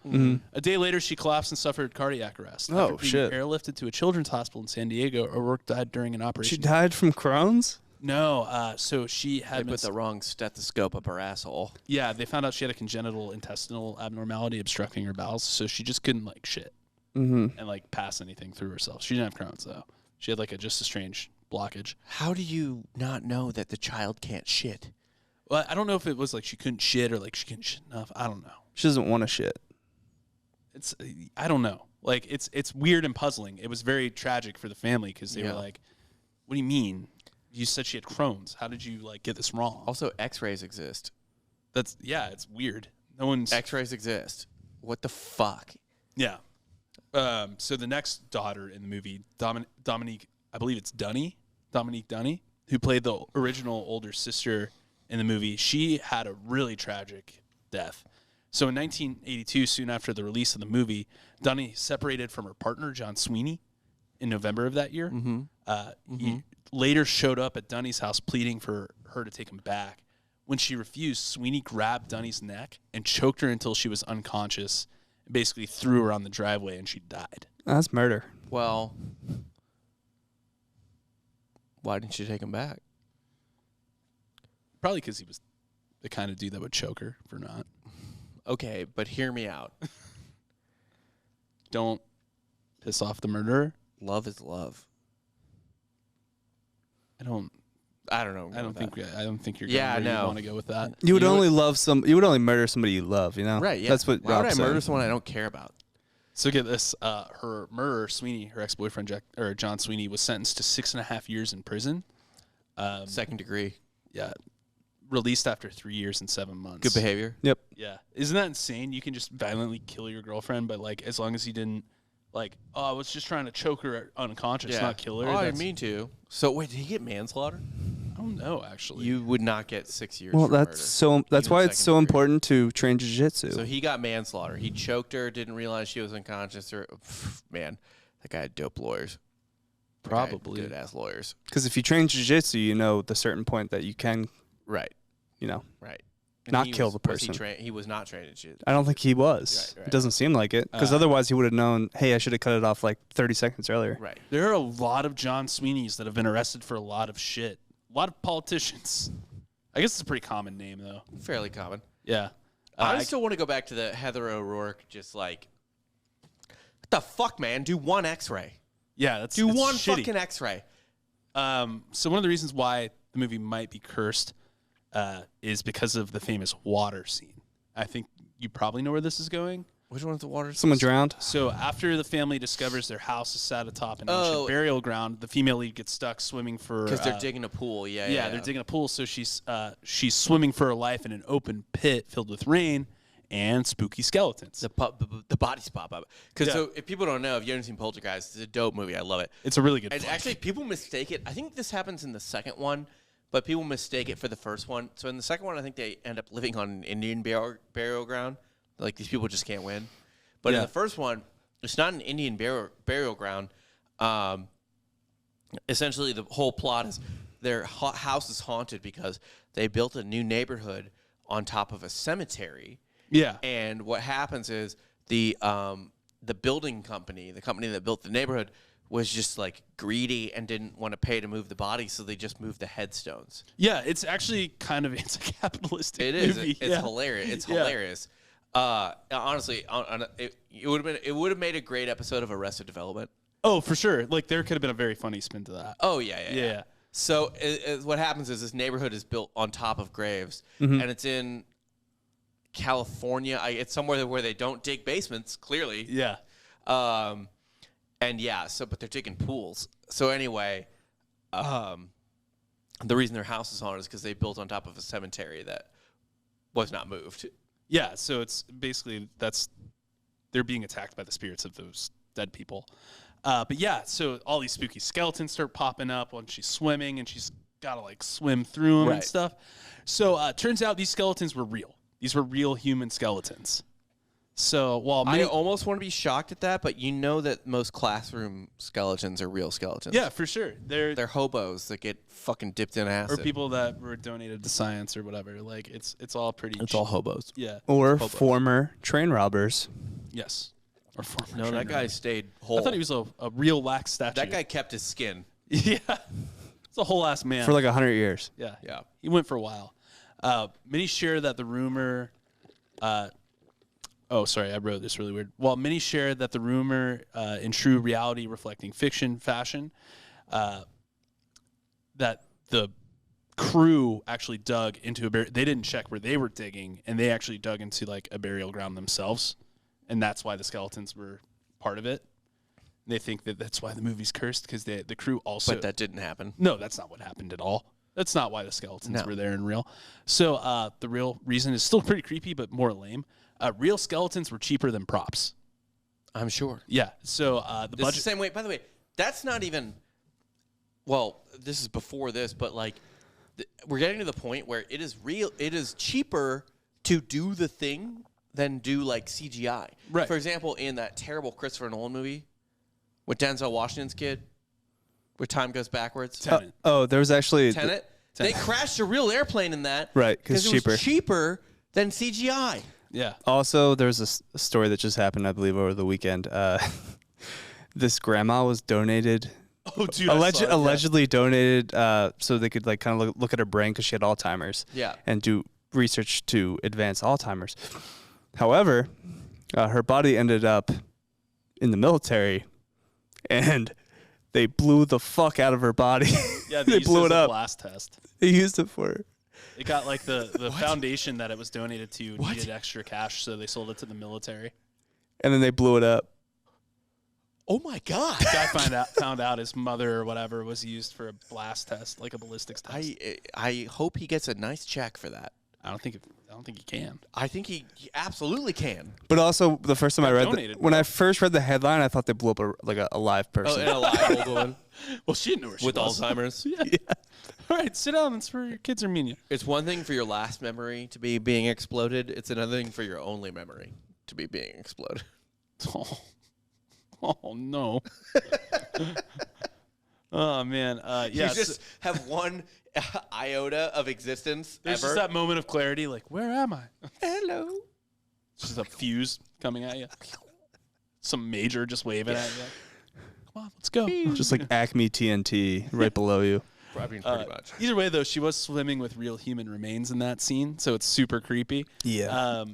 A day later, she collapsed and suffered cardiac arrest. Oh, After being shit. airlifted to a children's hospital in San Diego, O'Rourke died during an She operation. died from Crohn's? No, so she They had been put the wrong stethoscope up her asshole. yeah, they found out she had a congenital intestinal abnormality obstructing her bowels, so she just couldn't like shit and like pass anything through herself. She didn't have Crohn's though. She had like just a strange blockage. How do you not know that the child can't shit? Well, I don't know if it was like she couldn't shit or like she couldn't shit enough. I don't know. She doesn't want to shit. I don't know. Like it's weird and puzzling. It was very tragic for the family because they were like, "What do you mean? You said she had Crohn's. How did you like get this wrong?" Also, X-rays exist. It's weird. No one's X-rays exist. What the fuck? yeah. So the next daughter in the movie, Dominique, I believe it's Dominique Dunny, who played the original older sister in the movie, she had a really tragic death. So in 1982, soon after the release of the movie, Dunny separated from her partner, John Sweeney, in November of that year. He later showed up at Dunny's house pleading for her to take him back. When she refused, Sweeney grabbed Dunny's neck and choked her until she was unconscious, and basically threw her on the driveway, and she died. That's murder. Well, why didn't you take him back? Probably because he was the kind of dude that would choke her for not. Okay, but hear me out. Don't piss off the murderer. Love is love. I don't think you're Yeah, going where no. you want to go with that. You would You only you would only murder somebody you love, you know? Right, yeah. That's what Why would I Rob's murder saying. someone I don't care about? So get this: her murderer, Sweeney, her ex-boyfriend John Sweeney, was sentenced to 6.5 years in prison. Second degree. Yeah, released after 3 years and 7 months. Good behavior. Yep. Yeah, isn't that insane? You can just violently kill your girlfriend, but like as long as you didn't, like, oh, I was just trying to choke her unconscious, not kill her. Oh, I That's- didn't mean to. So wait, did he get manslaughter? I don't know actually. You would not get 6 years. Well, for that's murder. that's Even why it's second so degree. important to train jiu-jitsu. So he got manslaughter. He choked her, didn't realize she was unconscious. Or man, that guy had dope lawyers. Probably. Good ass lawyers. Because if you train jiu-jitsu, you know the certain point that you can, Right. you know. Right. Not he kill the was person. he was not trained in shit. I don't think he was. Right. It doesn't seem like it. Because otherwise he would have known, hey, I should have cut it off like 30 seconds earlier. Right. There are a lot of John Sweeneys that have been arrested for a lot of shit. A lot of politicians. I guess it's a pretty common name though. Fairly common. Yeah. I still want to go back to the Heather O'Rourke. Just like, what the fuck, man? Do one X-ray. Yeah, that's Do it's one shitty. fucking X-ray. So one of the reasons why the movie might be cursed is because of the famous water scene. I think you probably know where this is going. Which one's the water? Someone drowned. So after the family discovers their house is sat atop an ancient burial ground, the female lead gets stuck swimming for Because they're digging a pool. yeah, they're digging a pool. So she's swimming for her life in an open pit filled with rain and spooky skeletons. The bodies pop up. Because Yeah. so if people don't know, if you haven't seen Poltergeist, it's a dope movie. I love it. It's a really good And flick. actually, people mistake it. I think this happens in the second one, but people mistake it for the first one. So in the second one, I think they end up living on an Indian burial ground. Like these people just can't win. But in Yeah. the first one, it's not an Indian burial ground. Essentially, the whole plot is their house is haunted because they built a new neighborhood on top of a cemetery. Yeah. And what happens is the building company, the company that built the neighborhood, was just like greedy and didn't want to pay to move the bodies, so they just moved the headstones. Yeah, it's actually it's a capitalistic It is. movie. It's hilarious. It's hilarious. Honestly, it would have made a great episode of Arrested Development. Oh, for sure. Like there could have been a very funny spin to that. Oh yeah. Yeah. So what happens is this neighborhood is built on top of graves, and it's in California. It's somewhere where they don't dig basements. Clearly. Yeah. And yeah, but they're digging pools. So anyway, the reason their house is haunted is because they built on top of a cemetery that was not moved. Yeah, so it's basically they're being attacked by the spirits of those dead people. But yeah, so all these spooky skeletons start popping up when she's swimming, and she's got to like swim through them and Right. stuff. So turns out these skeletons were real. These were real human skeletons. So while I almost want to be shocked at that, but you know that most classroom skeletons are real skeletons. yeah, for sure, They're hobos that get fucking dipped in acid. or people that were donated to science or whatever. Like it's all pretty. It's all hobos. Yeah. Or hobos. former train robbers. Yes. Or former. No, that trainer. guy stayed whole. I thought he was a real wax statue. That guy kept his skin. Yeah. It's a whole ass man. For like 100 years. Yeah. Yeah. He went for a while. Many share that the rumor. Oh, sorry, I wrote this really weird. While many share that the rumor, in true reality reflecting fiction fashion, that the crew actually dug into a burial. They didn't check where they were digging, and they actually dug into like a burial ground themselves, and that's why the skeletons were part of it. They think that that's why the movie's cursed because the crew also. But that didn't happen. No, that's not what happened at all. That's not why the skeletons were there in real. So the real reason is still pretty creepy, but more lame. Real skeletons were cheaper than props. I'm sure. Yeah. So the This budget. is the same way. By the way, that's not even. Well, this is before this, but like, we're getting to the point where it is real. It is cheaper to do the thing than do like CGI. Right. For example, in that terrible Christopher Nolan movie with Denzel Washington's kid, where time goes backwards. Tenet. There was actually Tenet. They crashed a real airplane in that. Right, 'cause it was cheaper than CGI. Yeah. Also, there's a story that just happened, I believe, over the weekend. This grandma was donated, Oh, dude. I saw it, yeah. allegedly donated, so they could like kind of look at her brain because she had Alzheimer's. Yeah. And do research to advance Alzheimer's. However, her body ended up in the military, and they blew the fuck out of her body. Yeah, they used blew as it a up. blast test. They used it for her. It got like the foundation that it was donated to needed extra cash, so they sold it to the military. And then they blew it up. Oh my god. Guy found out his mother or whatever was used for a blast test, like a ballistics test. I hope he gets a nice check for that. I don't think he can. I think he absolutely can. But also, the first time I read donated, when I first read the headline, I thought they blew up a live person. Oh, and a live old woman Well, she didn't know where she with was. Alzheimer's. Yeah. All right, sit down. That's where your kids are mean you. It's one thing for your last memory to be being exploded. It's another thing for your only memory to be being exploded. Oh no. Oh man. Yeah. You just have one iota of existence there's ever. just that moment of clarity, like, where am I? Hello. It's just a fuse coming at you. Some major just waving at you. Come on, let's go. Just like Acme TNT right below you. I mean, pretty much. Either way, though, she was swimming with real human remains in that scene, so it's super creepy. Yeah.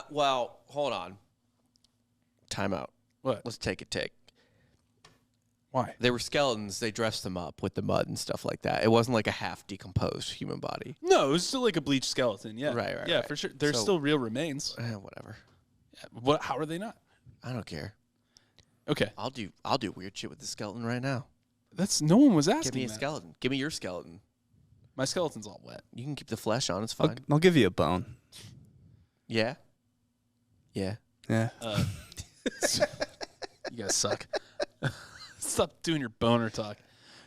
Well, hold on. Time out. What? Let's take a take. Why? They were skeletons. They dressed them up with the mud and stuff like that. It wasn't like a half decomposed human body. No, it was still like a bleached skeleton. Yeah. Right, Yeah, right. for sure. There's So- still real remains. Whatever. Yeah. How are they not? I don't care. Okay. I'll do weird shit with the skeleton right now. No one was asking Give me a that. skeleton. Give me your skeleton. My skeleton's all wet. You can keep the flesh on. It's fine. I'll give you a bone. Yeah. Yeah. Yeah. You guys suck. Stop doing your boner talk.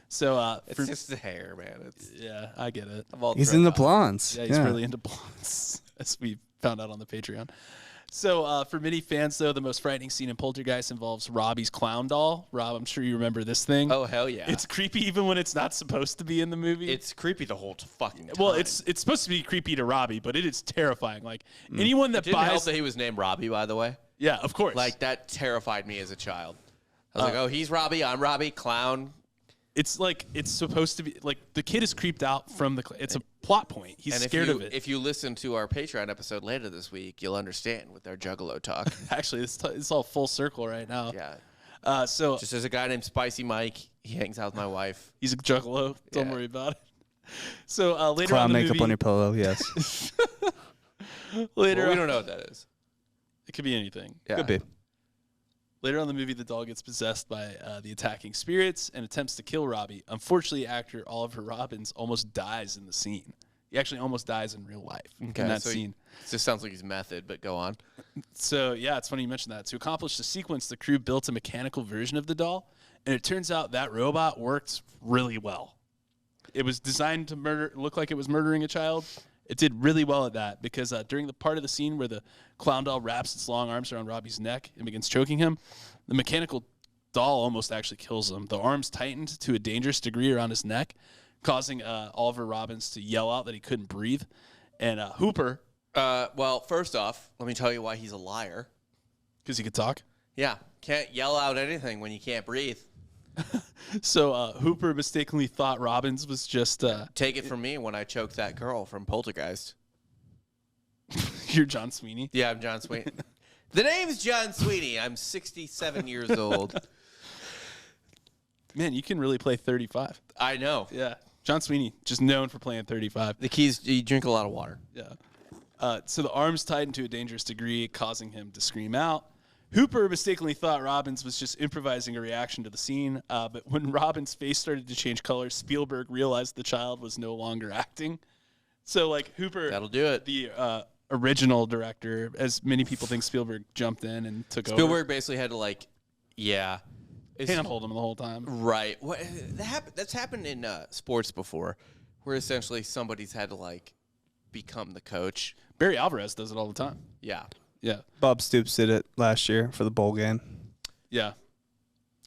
So, It's just the hair, man. It's yeah, I get it. I'm all He's dread into out. blondes. Yeah, he's really into blondes, as we found out on the Patreon. So, for many fans, though, the most frightening scene in Poltergeist involves Robbie's clown doll. Rob, I'm sure you remember this thing. Oh hell yeah! It's creepy even when it's not supposed to be in the movie. It's creepy the whole fucking time. Well, it's supposed to be creepy to Robbie, but it is terrifying. Like anyone that Didn't help buys, that he was named Robbie, by the way. yeah, of course. Like that terrified me as a child. I was like, oh, he's Robbie, I'm Robbie, clown. it's supposed to be like the kid is creeped out from the. It's a plot point. He's And scared of it. If you listen to our Patreon episode later this week, you'll understand with our Juggalo talk. Actually, it's all full circle right now. Yeah. So Just there's a guy named Spicy Mike. He hangs out with my wife. he's a juggalo. Don't Yeah. worry about it. So later Clown on the makeup movie, on your pillow, yes. later Well, we on- don't know what that is. it could be anything. Yeah. Could be. Later on in the movie, the doll gets possessed by the attacking spirits and attempts to kill Robbie. Unfortunately, actor Oliver Robbins almost dies in the scene. He actually almost dies in real life in that so scene. It just sounds like he's method, but go on. So, yeah, it's funny you mentioned that. To accomplish the sequence, the crew built a mechanical version of the doll, and it turns out that robot worked really well. It was designed to look like it was murdering a child, It did really well at that because during the part of the scene where the clown doll wraps its long arms around Robbie's neck and begins choking him, the mechanical doll almost actually kills him. The arms tightened to a dangerous degree around his neck, causing Oliver Robbins to yell out that he couldn't breathe. And Hooper... well, first off, let me tell you why he's a liar. Because he could talk? Yeah, can't yell out anything when you can't breathe. So Hooper mistakenly thought Robbins was just... Take it from me when I choked that girl from Poltergeist. You're John Sweeney? Yeah, I'm John Sweeney. The name's John Sweeney. I'm 67 years old. Man, you can really play 35. I know. Yeah. John Sweeney, just known for playing 35. The key is you drink a lot of water. Yeah. So the arms tightened to a dangerous degree, causing him to scream out. Hooper mistakenly thought Robbins was just improvising a reaction to the scene, but when Robbins' face started to change colors, Spielberg realized the child was no longer acting. So, like, Hooper... That'll do it. The original director, as many people think Spielberg jumped in and took over. Spielberg basically had to, like, handhold him the whole time. Right. That's happened in sports before, where essentially somebody's had to, like, become the coach. Barry Alvarez does it all the time. Yeah. Yeah. Bob Stoops did it last year for the bowl game. Yeah.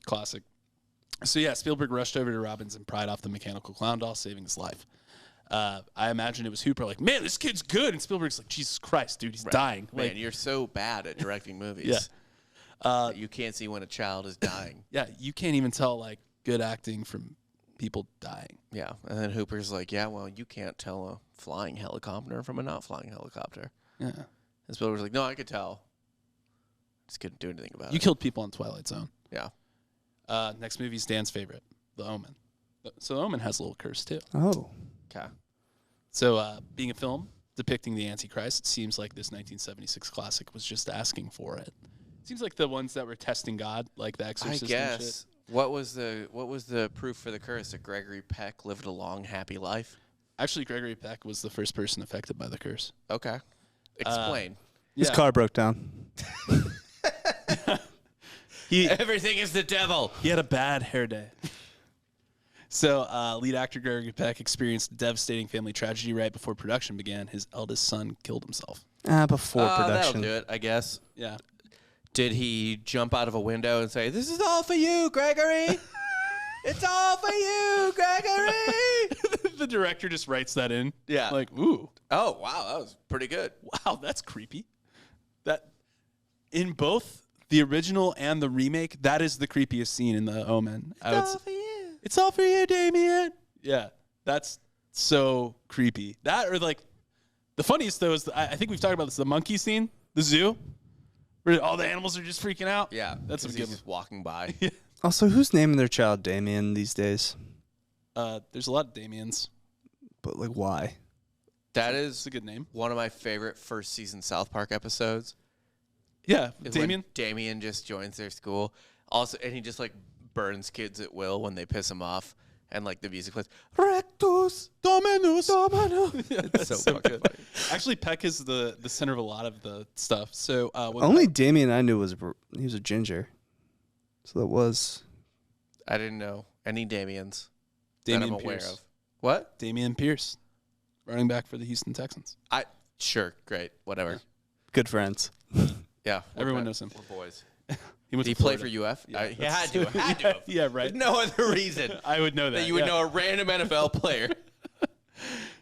Classic. So, yeah, Spielberg rushed over to Robbins and pried off the mechanical clown doll, saving his life. I imagine it was Hooper like, man, this kid's good. And Spielberg's like, Jesus Christ, dude, he's dying. Man, like, you're so bad at directing movies. Yeah. You can't see when a child is dying. Yeah, you can't even tell, like, good acting from people dying. Yeah. And then Hooper's like, yeah, well, you can't tell a flying helicopter from a not flying helicopter. Yeah. And Spielberg's like, no, I could tell. Just couldn't do anything about it. You killed people on Twilight Zone. Yeah. Next movie's Dan's favorite, The Omen. So The Omen has a little curse, too. Oh. Okay. So being a film depicting the Antichrist, it seems like this 1976 classic was just asking for it. Seems like the ones that were testing God, like The Exorcist. I guess. And shit. What was the proof for the curse? That Gregory Peck lived a long, happy life? Actually, Gregory Peck was the first person affected by the curse. Okay. Explain. His car broke down. Everything is the devil. He had a bad hair day. So lead actor Gregory Peck experienced a devastating family tragedy right before production began. His eldest son killed himself. Before production. That'll do it, I guess. Yeah. Did he jump out of a window and say, "This is all for you, Gregory"? It's all for you, Gregory. The director just writes that in. Yeah. Like, ooh. Oh, wow, that was pretty good. Wow, that's creepy. That in both the original and the remake, that is the creepiest scene in The Omen. It's all for you. It's all for you, Damien. Yeah, that's so creepy. That or like the funniest though is I think we've talked about this. The monkey scene, the zoo, where all the animals are just freaking out. Yeah, that's a good he's just walking by. Also, who's naming their child Damien these days? There's a lot of Damiens. But like, why? That is It's a good name. one of my favorite first season South Park episodes. Yeah, Is Damien. when Damien just joins their school. Also, and he just like burns kids at will when they piss him off. And like the music plays, Rectus Dominus. Yeah, It's so fucking funny. Actually, Peck is the center of a lot of the stuff. So when Only Damien I knew he was a ginger. So that was I didn't know any Damiens Damian that I'm aware Pierce. of. What? Damian Pierce, running back for the Houston Texans. Sure, great, whatever. good friends. Yeah, Everyone knows him. We're boys. He went Did he to play Florida. for UF? Yeah, He had to. Had to. Yeah, right. There's no other reason I would know that. that you would yeah. know a random NFL player.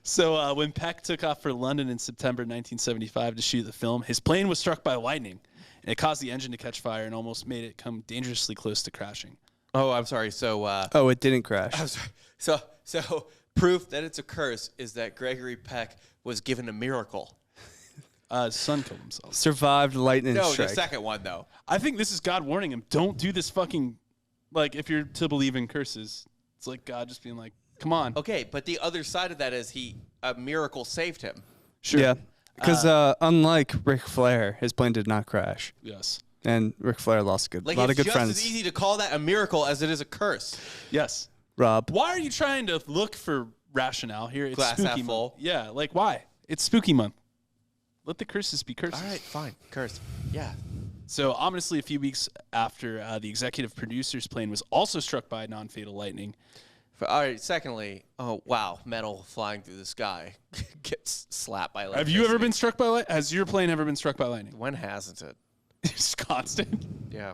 So when Peck took off for London in September 1975 to shoot the film, his plane was struck by lightning, and it caused the engine to catch fire and almost made it come dangerously close to crashing. Oh, I'm sorry. So, Oh, it didn't crash. I'm sorry. So proof that it's a curse is that Gregory Peck was given a miracle. His son killed himself. Survived lightning No, strike. the second one though. I think this is God warning him. Don't do this fucking, like, if you're to believe in curses, it's like God just being like, come on. Okay, but the other side of that is a miracle saved him. Sure. Yeah, because unlike Ric Flair, his plane did not crash, Yes. and Ric Flair lost a Like lot of it's good just friends. as easy to call that a miracle as it is a curse. Yes. Rob, Why are you trying to look for rationale here? It's Glass spooky half month. full. Yeah, like why? It's spooky month. Let the curses be curses. All right, fine, curse. Yeah. So ominously, a few weeks after the executive producer's plane was also struck by non-fatal lightning, All right. Secondly, oh wow, metal flying through the sky gets slapped by lightning. Have you ever been struck by lightning? Has your plane ever been struck by lightning? When hasn't it? It's constant. Yeah.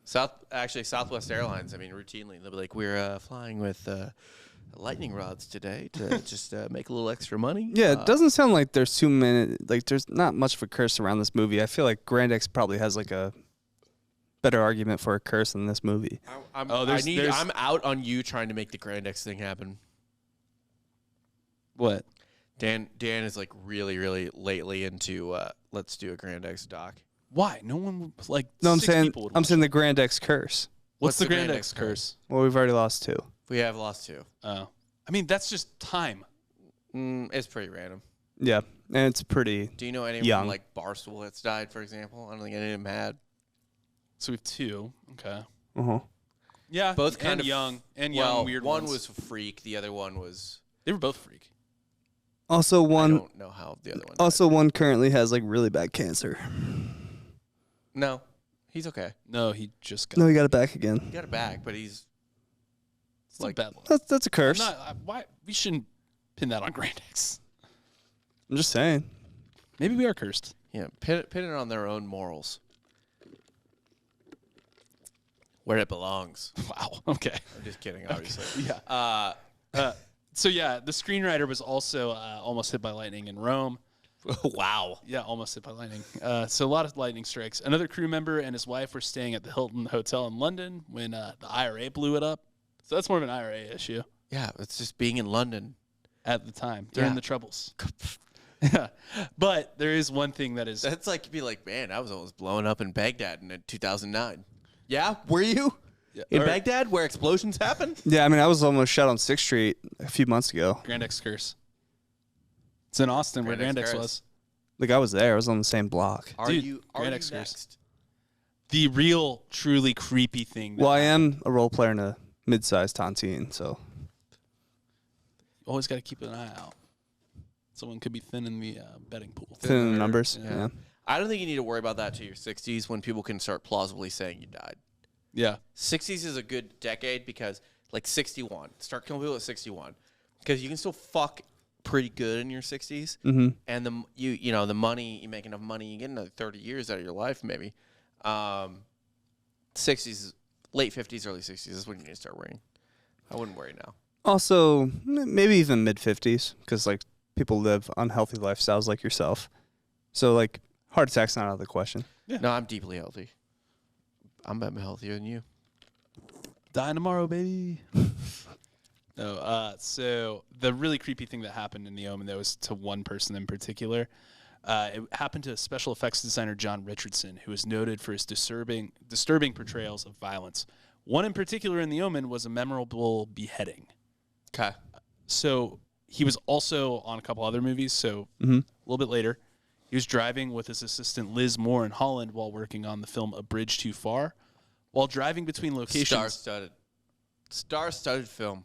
Southwest Airlines. I mean, routinely they'll be like, "We're flying with lightning rods today to just make a little extra money." Yeah, it doesn't sound like there's too many. Like, there's not much of a curse around this movie. I feel like Grand X probably has like a better argument for a curse than this movie. I'm out on you trying to make the Grand X thing happen. What? Dan is like really, really lately into let's do a Grand X doc. Why? No one would, like. No, I'm six saying people would I'm watch saying it. the Grand X curse. What's the Grand X curse? Well, we've already lost 2. We have lost 2. Oh, I mean that's just time. It's pretty random. Yeah, and it's pretty. Do you know anyone young. like Barstool that's died, for example? I don't think any of them had. So we have 2. Okay. Yeah, Both kind and of young and well, young weird one ones. was a freak. The other one was. They were both freak. Also, I one don't know how the other one. also one currently has like really bad cancer. No, he's okay. No, he just got. No, he got it back again. He got it back, but he's It's like bad luck. That's a curse. Why we shouldn't pin that on Grand X. I'm just saying. Maybe we are cursed. pin it on their own morals. Where it belongs. Wow. Okay. I'm just kidding, obviously. Yeah. So yeah, the screenwriter was also almost hit by lightning in Rome. Wow. Yeah, almost hit by lightning. So a lot of lightning strikes. Another crew member and his wife were staying at the Hilton Hotel in London when the IRA blew it up. So that's more of an IRA issue Yeah, it's just being in London. at the time during Yeah. the Troubles. Yeah, but there is one thing that is. That's like, be like, man, I was almost blowing up in Baghdad in 2009. Yeah, were you? Yeah, In or Baghdad, where explosions happen? Yeah, I mean, I was almost shot on 6th Street a few months ago. Grand X curse. It's in Austin where Grand Grand X X curse. was. Like, I was there. I was on the same block. Are Dude, you Grand you X curse. next? The real, truly creepy thing. Well, I am a role player in a mid-sized tontine, so. Always got to keep an eye out. Someone could be thin in the betting pool. Thin in the numbers. Yeah. Yeah. I don't think you need to worry about that to your 60s when people can start plausibly saying you died. Yeah. 60s is a good decade because, like, 61. Start killing people at 61. Because you can still fuck pretty good in your 60s. Mm-hmm. And the money, you make enough money, you get another 30 years out of your life, maybe. 60s, late 50s, early 60s is when you need to start worrying. I wouldn't worry now. Also, maybe even mid-50s, because, like, people live unhealthy lifestyles like yourself. So, like, heart attack's not out of the question. Yeah. No, I'm deeply healthy. I'm healthier than you. Die tomorrow, baby. No, so the really creepy thing that happened in the Omen, though, was to one person in particular. It happened to special effects designer John Richardson, who is noted for his disturbing portrayals of violence. One in particular in the Omen was a memorable beheading. Okay. So he was also on a couple other movies. So a little bit later, he was driving with his assistant Liz Moore in Holland while working on the film A Bridge Too Far. While driving between locations, Star-studded film.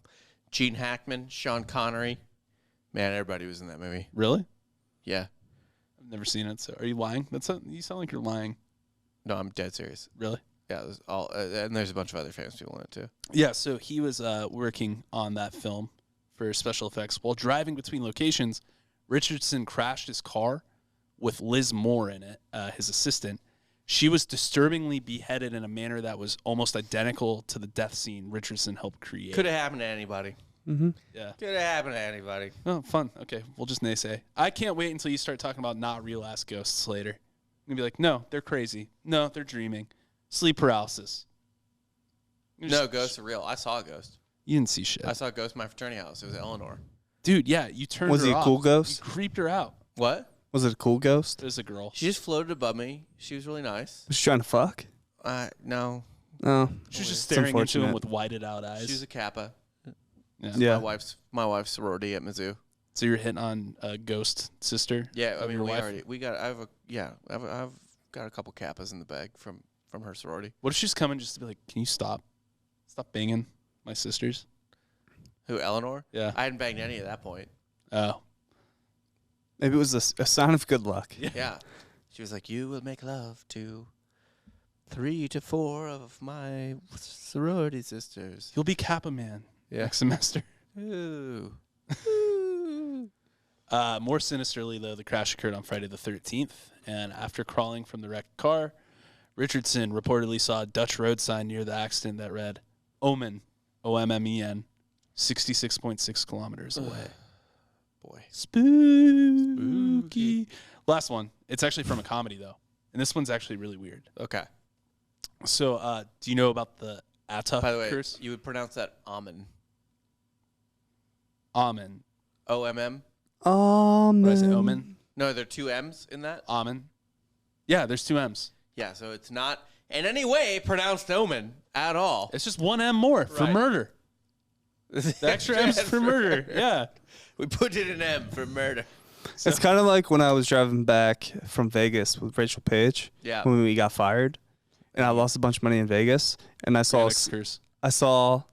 Gene Hackman, Sean Connery. Man, everybody was in that movie. Really? Yeah. I've never seen it. So are you lying? You sound like you're lying. No, I'm dead serious. Really? Yeah, it was all, and there's a bunch of other famous people in it too. Yeah. So he was working on that film for special effects. While driving between locations, Richardson crashed his car with Liz Moore in it, his assistant. She was disturbingly beheaded in a manner that was almost identical to the death scene Richardson helped create. Could have happened to anybody. Mm-hmm. Yeah. Could have happened to anybody. Oh, fun. Okay, we'll just naysay. I can't wait until you start talking about not real ass ghosts later. I'm gonna be like, no, they're crazy. No, they're dreaming. Sleep paralysis. No, ghosts are real. I saw a ghost. You didn't see shit. I saw a ghost in my fraternity house. It was Eleanor. Dude, yeah, you turned Was her he a off. cool ghost? You creeped her out. What? Was it a cool ghost? There's a girl. She just floated above me. She was really nice. Was she trying to fuck? No. No. She was just It's staring into him unfortunate. with whited out eyes. She was a Kappa. yeah. Yeah. My wife's sorority at Mizzou. So you're hitting on a ghost sister? Yeah, I of mean, your wife? I've got a couple Kappas in the bag from her sorority. What if she's coming just to be like, can you stop banging my sisters? Who, Eleanor? Yeah. I hadn't banged any at that point. Oh. Maybe it was a sign of good luck. Yeah. She was like, you will make love to 3 to 4 of my sorority sisters. You'll be Kappa Man. next semester. Ooh. More sinisterly, though, the crash occurred on Friday the 13th, and after crawling from the wrecked car, Richardson reportedly saw a Dutch road sign near the accident that read, Omen, O-M-M-E-N, 66.6 kilometers away. Boy. Spooky. Last one. It's actually from a comedy, though, and this one's actually really weird. Okay. So, do you know about the Atuk By the way, curse? you would pronounce that Omen. Omen. O-M-M? What is it, Omen? No, there are 2 M's in that? Omen. Yeah, there's 2 M's. Yeah, so it's not in any way pronounced Omen at all. It's just 1 M more for Right. murder. The extra M's for murder. Yeah. We put it in M for murder. It's kind of like when I was driving back from Vegas with Rachel Page. Yeah. When we got fired, and I lost a bunch of money in Vegas, and I saw Phoenix curse. a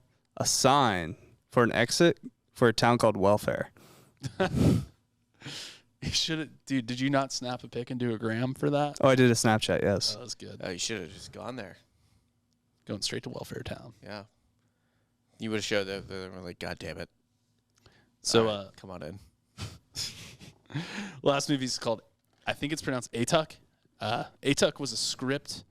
sign for an exit for a town called Welfare. You should have, dude. Did you not snap a pic and do a gram for that? Oh, I did a Snapchat. Yes. That was good. Oh, you should have just gone there. Going straight to Welfare Town. Yeah. You would have showed that they were like, God damn it. So, All right, come on in. last movie is called, I think it's pronounced Atuk. Atuk was a script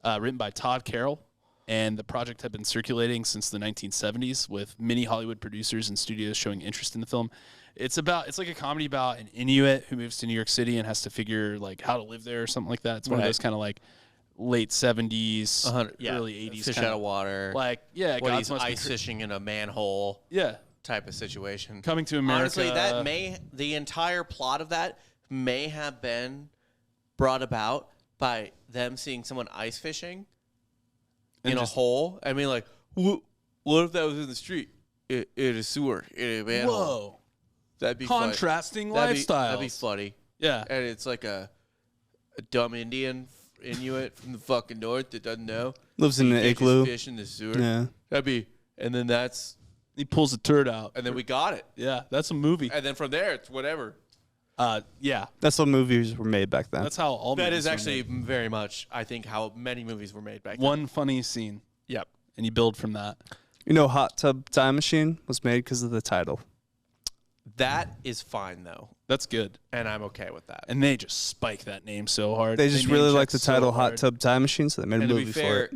written by Todd Carroll, and the project had been circulating since the 1970s with many Hollywood producers and studios showing interest in the film. It's like a comedy about an Inuit who moves to New York City and has to figure like how to live there or something like that. It's one of Right. those kind of like late 70s, Yeah. early 80s. Fish kinda, out of water. Like, yeah, what God's he's must be ice fishing in a manhole yeah, type of situation. coming to America. Honestly, the entire plot of that may have been brought about by them seeing someone ice fishing And in a just- hole. I mean, like, what if that was in the street? In a sewer, in a manhole. Whoa. That'd be funny. Contrasting That'd lifestyles. be funny. Yeah. And it's like a dumb Inuit from the fucking north that doesn't know. Lives in You an can't just igloo. fish in the sewer. Yeah. That'd be, and then He pulls a turd out. and then we got it. Yeah, that's a movie. And then from there, it's whatever. Yeah, That's how movies were made back then. that's how all That movies is were actually made. very much, I think, how many movies were made back then. One funny scene. Yep. And you build from that. You know, Hot Tub Time Machine was made because of the title. That is fine, though. That's good. And I'm okay with that. And they just spike that name so hard. They just name really check like the so title hard. Hot Tub Time Machine, so they made a And to movie be for fair, it.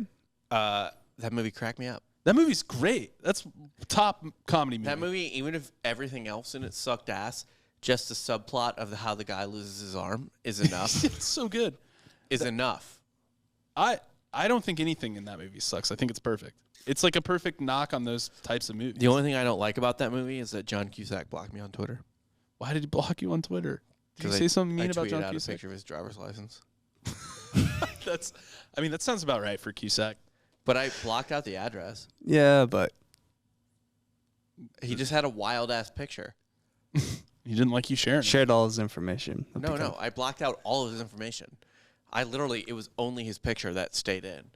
that movie cracked me up. That movie's great. That's top comedy movie. That movie, even if everything else in it sucked ass, just the subplot of how the guy loses his arm is enough. It's so good. is enough. I don't think anything in that movie sucks. I think it's perfect. It's like a perfect knock on those types of movies. The only thing I don't like about that movie is that John Cusack blocked me on Twitter. Why did he block you on Twitter? Did you 'Cause say something I mean about tweeted John out a Cusack? picture of his driver's license. That sounds about right for Cusack. But I blocked out the address. Yeah, but He just had a wild ass picture. He didn't like you sharing it. shared all his information. No. I blocked out all of his information. It was only his picture that stayed in.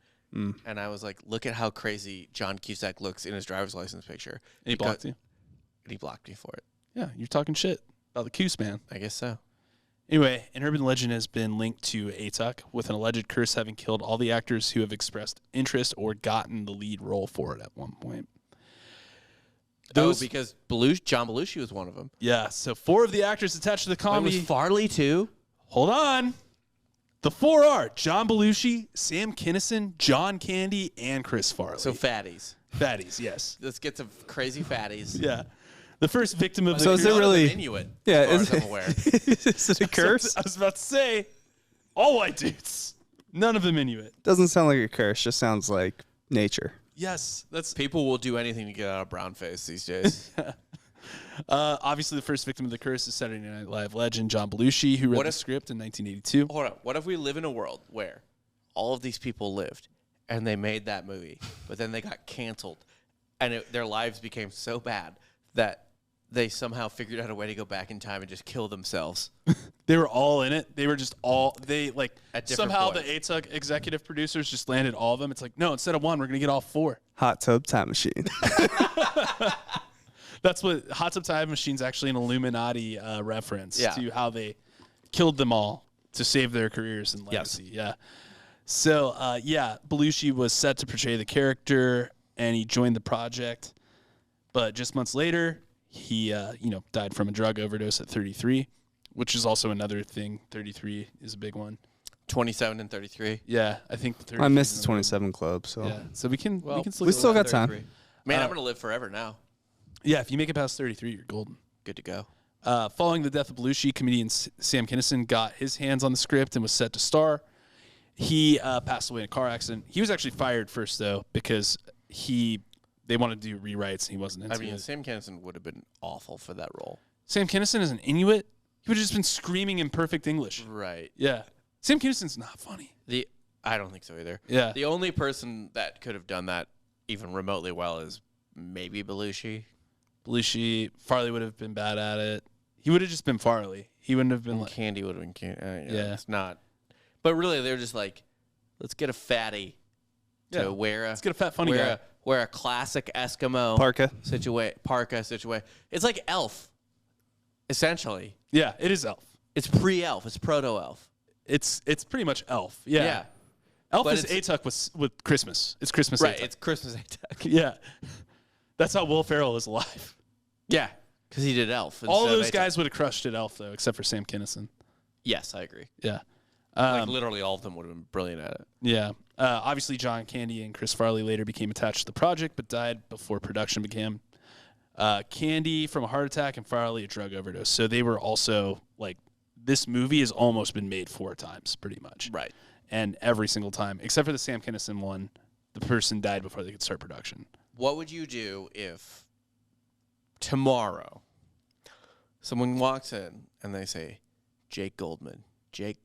And I was like, look at how crazy John Cusack looks in his driver's license picture. And he blocked you? And he blocked me for it. Yeah, you're talking shit about the Cuse man. I guess so. Anyway, an urban legend has been linked to Atuk, with an alleged curse having killed all the actors who have expressed interest or gotten the lead role for it at one point. Because John Belushi was one of them. Yeah, so 4 of the actors attached to the comedy. Was Farley too? Hold on. The 4 are John Belushi, Sam Kinison, John Candy, and Chris Farley. So fatties. Fatties, yes. Let's get some crazy fatties. Yeah. The first victim of the So curse. is it really- Inuit? Yeah, as is far as it- I'm aware. Is it a curse? I was about to say, all white dudes. None of them Inuit. Doesn't sound like a curse. Just sounds like nature. Yes, that's People will do anything to get out of brown face these days. obviously the first victim of the curse is Saturday Night Live legend John Belushi, who read What the if- script in 1982. Hold on. What if we live in a world where all of these people lived and they made that movie, but then they got canceled and their lives became so bad that they somehow figured out a way to go back in time and just kill themselves? They were all in it. They were just all At different somehow points. the ATUC executive producers just landed all of them. It's like, no, instead of 1, we're gonna get all 4. Hot Tub Time Machine. That's what Hot Tub Time Machine's actually an Illuminati reference Yeah. to how they killed them all to save their careers and legacy. Yeah. So, Belushi was set to portray the character, and he joined the project. But just months later, he died from a drug overdose at 33, which is also another thing. 33 is a big one. 27 and 33. Yeah, I think 33 I missed is the 27 club, so Yeah, so we can we still got time. Man, I'm going to live forever now. Yeah, if you make it past 33, you're golden. Good to go. Following the death of Belushi, comedian Sam Kinison got his hands on the script and was set to star. He passed away in a car accident. He was actually fired first, though, because they wanted to do rewrites and he wasn't into it. Sam Kinison would have been awful for that role. Sam Kinison is an Inuit. He would have just been screaming in perfect English. Right. Yeah. Sam Kinison's not funny. I don't think so either. Yeah. The only person that could have done that even remotely well is maybe Belushi. Farley would have been bad at it. He would have just been Farley. He wouldn't have been like Candy would have been Candy. Yeah. It's not. But really, they're just like, let's get a fatty to wear let's get a fat funny guy. Wear a classic Eskimo Parka situation. It's like Elf, essentially. Yeah, it is Elf. It's pre-Elf. It's proto-Elf. It's pretty much Elf. Yeah. Elf is Atuk with Christmas. It's Christmas right, Atuk. it's Christmas Atuk. Yeah. That's how Will Ferrell is alive. Yeah, because he did Elf. All those guys would have crushed at Elf, though, except for Sam Kinison. Yes, I agree. Yeah. Like literally all of them would have been brilliant at it. Yeah. Obviously, John Candy and Chris Farley later became attached to the project, but died before production began. Candy from a heart attack and Farley a drug overdose. So they were also like, this movie has almost been made 4 times, pretty much. Right. And every single time, except for the Sam Kinison one, the person died before they could start production. What would you do if tomorrow someone walks in and they say, Jake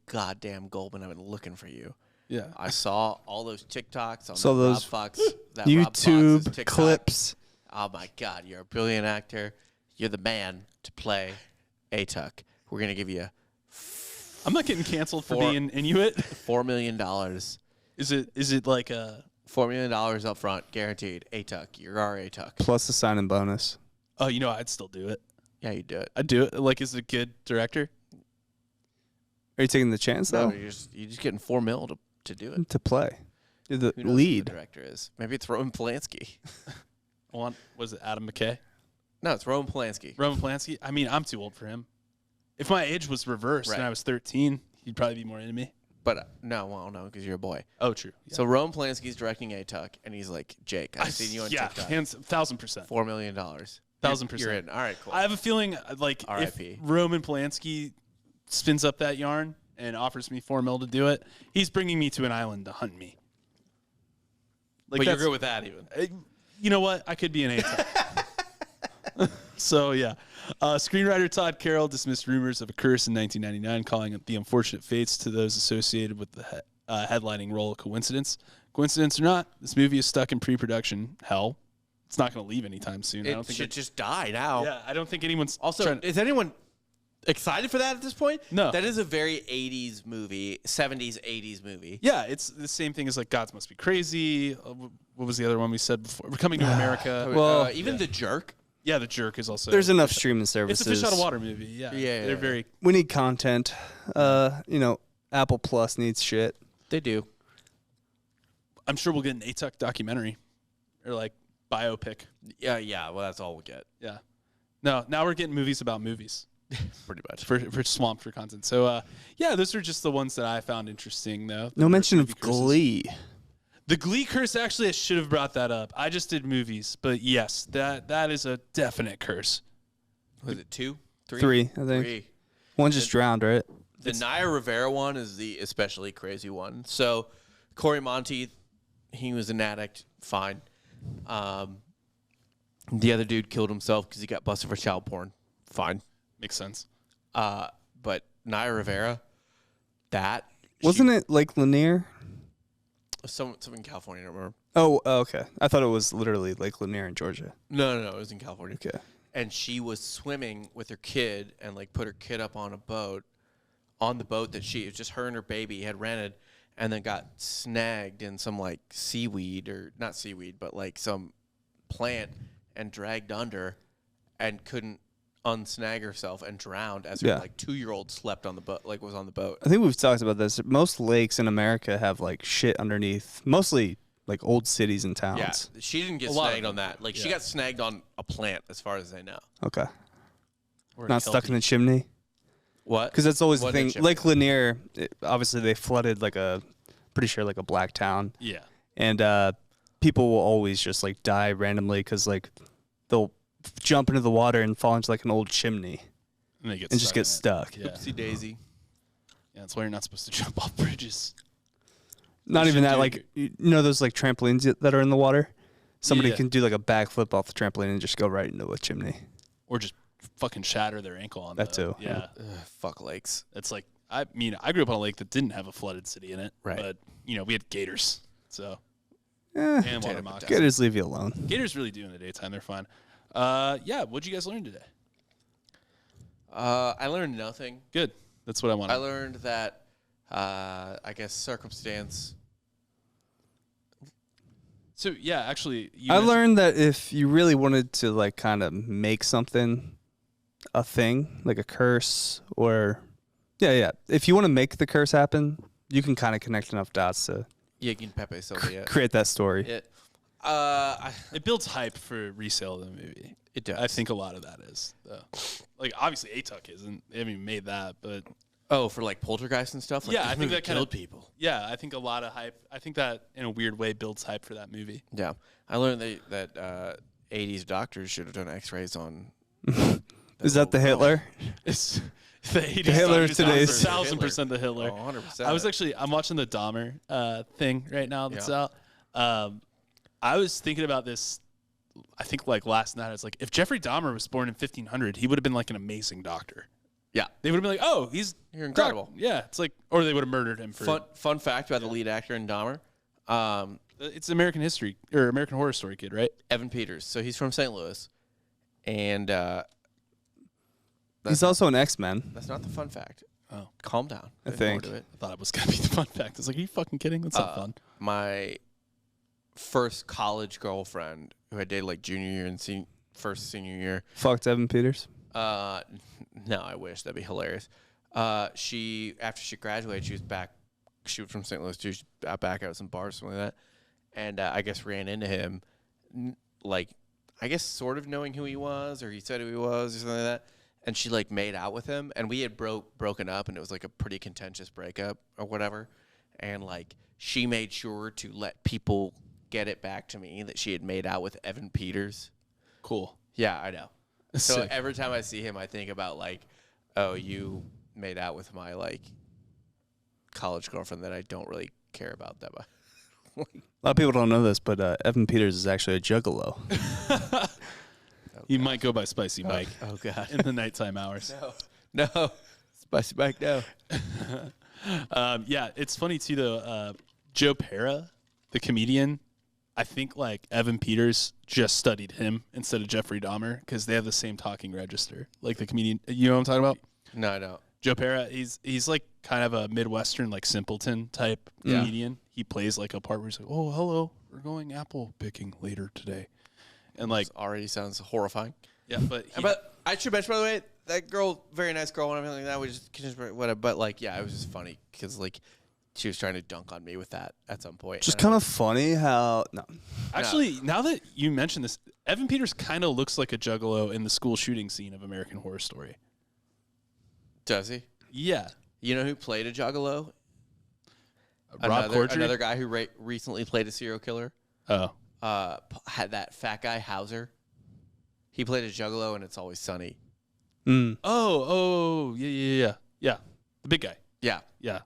goddamn Goldman, I've been looking for you. Yeah. I saw all those TikToks on those Rob Fox, that YouTube Rob Fox's TikTok. clips. Oh my God, you're a brilliant actor. You're the man to play Atuk. We're gonna give you I'm not getting canceled for being Inuit. $4 million. Is it like a $4 million up front, guaranteed. Atuk, you're our Atuk. Plus a signing bonus. Oh, I'd still do it. Yeah, you do it. I'd do it. Like, is it a good director? Are you taking the chance though? No, you're just getting $4 million to do it. To play. You're the Who knows lead. Who the director is? Maybe it's Roman Polanski. Was it Adam McKay? No, it's Roman Polanski. Roman Polanski? I mean, I'm too old for him. If my age was reversed and I was 13, he'd probably be more into me. But no, because you're a boy. Oh, true. Yeah. So Roman Polanski's directing Atuk, and he's like, Jake, I've seen you on TikTok. Hands 1,000%. $4 million. 1,000%. You're in. All right, cool. I have a feeling like if R.I.P. Roman Polanski spins up that yarn and offers me $4 million to do it, he's bringing me to an island to hunt me. Like, but you're good with that even. You know what? I could be an Atuk. So, yeah. Screenwriter Todd Carroll dismissed rumors of a curse in 1999, calling it the unfortunate fates to those associated with the headlining role a coincidence. Coincidence or not, this movie is stuck in pre-production hell. It's not going to leave anytime soon. I don't think should just die now. Yeah, I don't think anyone's also. Is anyone excited for that at this point? No. That is a very 80s movie, 70s, 80s movie. Yeah, it's the same thing as like Gods Must Be Crazy. What was the other one we said before? We're Coming to America. Well, even The Jerk. Yeah, The Jerk is also. There's enough streaming services. It's a fish out of water movie. Yeah, they're very. We need content. Apple Plus needs shit. They do. I'm sure we'll get an Atuk documentary or like biopic. Yeah. Well, that's all we'll get. Yeah. No, now we're getting movies about movies. Pretty much. For swamped for content. So, those are just the ones that I found interesting, though. No mention of Glee. The Glee curse, actually, I should have brought that up. I just did movies. But yes, that is a definite curse. Was it 2? 3? 3, I think. 3. One just drowned, right? The Naya Rivera one is the especially crazy one. So, Corey Monteith, he was an addict. Fine. The other dude killed himself because he got busted for child porn. Fine. Makes sense. But Naya Rivera, Wasn't it like Lanier? Something in California, I don't remember. Oh, okay. I thought it was literally Lake Lanier in Georgia. No, it was in California. Okay. And she was swimming with her kid and like put her kid up on a boat, on the boat that it was just her and her baby had rented, and then got snagged in some like seaweed, or not seaweed, but like some plant, and dragged under and couldn't unsnag herself and drowned as her like 2-year-old slept on the boat, like was on the boat. I think we've talked about this. Most lakes in America have like shit underneath, mostly like old cities and Yeah, towns. she didn't get A lot of snagged on them. that. Like, she Yeah. got snagged on a plant, as far as I know. Okay. Or a Not stuck in Kelpie. the chimney. What? Because that's always the What thing. did you- Lake Lanier, obviously they flooded pretty sure like a black town. Yeah. And people will always just like die randomly because like they'll jump into the water and fall into like an old chimney And they get and just stuck get in it. stuck. Yeah. Oopsie daisy. Yeah, that's why you're not supposed to jump off bridges. Not You even should that, do- like, you know those like trampolines that are in the water? Somebody Yeah. can do like a backflip off the trampoline and just go right into a chimney. Or just fucking shatter their ankle on That the, too. Yeah. Ugh, fuck lakes. It's like, I mean, I grew up on a lake that didn't have a flooded city in it. Right. But, you know, we had gators. So, Eh, and water moccasins. gators leave you alone. Gators really do in the daytime. They're fine. Yeah, what'd you guys learn today? I learned nothing. Good. That's what I want. I learned that, I guess, circumstance. So, yeah, actually, I learned that if you really wanted to like kind of make something a thing, like a curse or yeah. If you want to make the curse happen, you can kind of connect enough dots to Yeah, you can Pepe Sylvia. create that story. It builds hype for resale of the movie. It does. I think a lot of that is. Like, obviously, ATUC isn't. They haven't even made that, but Oh, for like Poltergeist and stuff? Like, yeah, this I think movie that kind killed of people. Yeah, I think a lot of hype. I think that in a weird way builds hype for that movie. Yeah. I learned that 80s doctors should have done x-rays on... Is that the Hitler? It's the 80s. Hitler doctors, today's- 1,000% the Hitler. Oh, 100%. I'm watching the Dahmer thing right now that's out. I was thinking about this, I think like last night. It's like, if Jeffrey Dahmer was born in 1500, he would have been like an amazing doctor. Yeah. They would have been like, oh, You're incredible. Yeah, it's like, or they would have murdered him for. Fun fact about the lead actor in Dahmer. It's American history or American Horror Story kid, right? Evan Peters. So he's from St. Louis. And He's also an X-Men. that's not the fun fact. Oh, Calm down. I There's more think. to it. I thought it was gonna be the fun fact. I was like, are you fucking kidding? That's not fun. My first college girlfriend, who I dated like junior year and senior year. Fucked Evan Peters. No, I wish. That'd be hilarious. She, after she graduated, she was back. She was from St. Louis too. She was back out at some bars, something like that. And I guess ran into him, like, I guess sort of knowing who he was, or he said who he was, or something like that. And she like made out with him, and we had broken up, and it was like a pretty contentious breakup or whatever. And like she made sure to let people get it back to me that she had made out with Evan Peters. Cool. Yeah, I know. So Sick. every time I see him, I think about like, oh, you made out with my like college girlfriend that I don't really care about that much. A lot of people don't know this, but Evan Peters is actually a juggalo. He might go by Spicy Mike Oh God. in the nighttime hours. No. Spicy Mike, no. Yeah, it's funny too though. Joe Pera, the comedian, I think like Evan Peters just studied him instead of Jeffrey Dahmer because they have the same talking register. Like the comedian, you know what I'm talking about? No, I don't. Joe Pera, he's like kind of a Midwestern like simpleton type comedian. He plays like a part where he's like, "Oh, hello, we're going apple picking later today," and like, This already sounds horrifying. yeah, but But I should mention, by the way, that girl, very nice girl and everything like that. We just whatever. But like, yeah, it was just funny because like she was trying to dunk on me with that at some point. Just kind of funny how actually, now that you mention this, Evan Peters kind of looks like a juggalo in the school shooting scene of American Horror Story. Does he? Yeah, You know who played a juggalo? Rob Corddry. Another guy who recently played a serial killer. Oh, Had that fat guy Hauser. He played a juggalo, and It's Always Sunny. yeah. The big guy. Yeah, Yeah.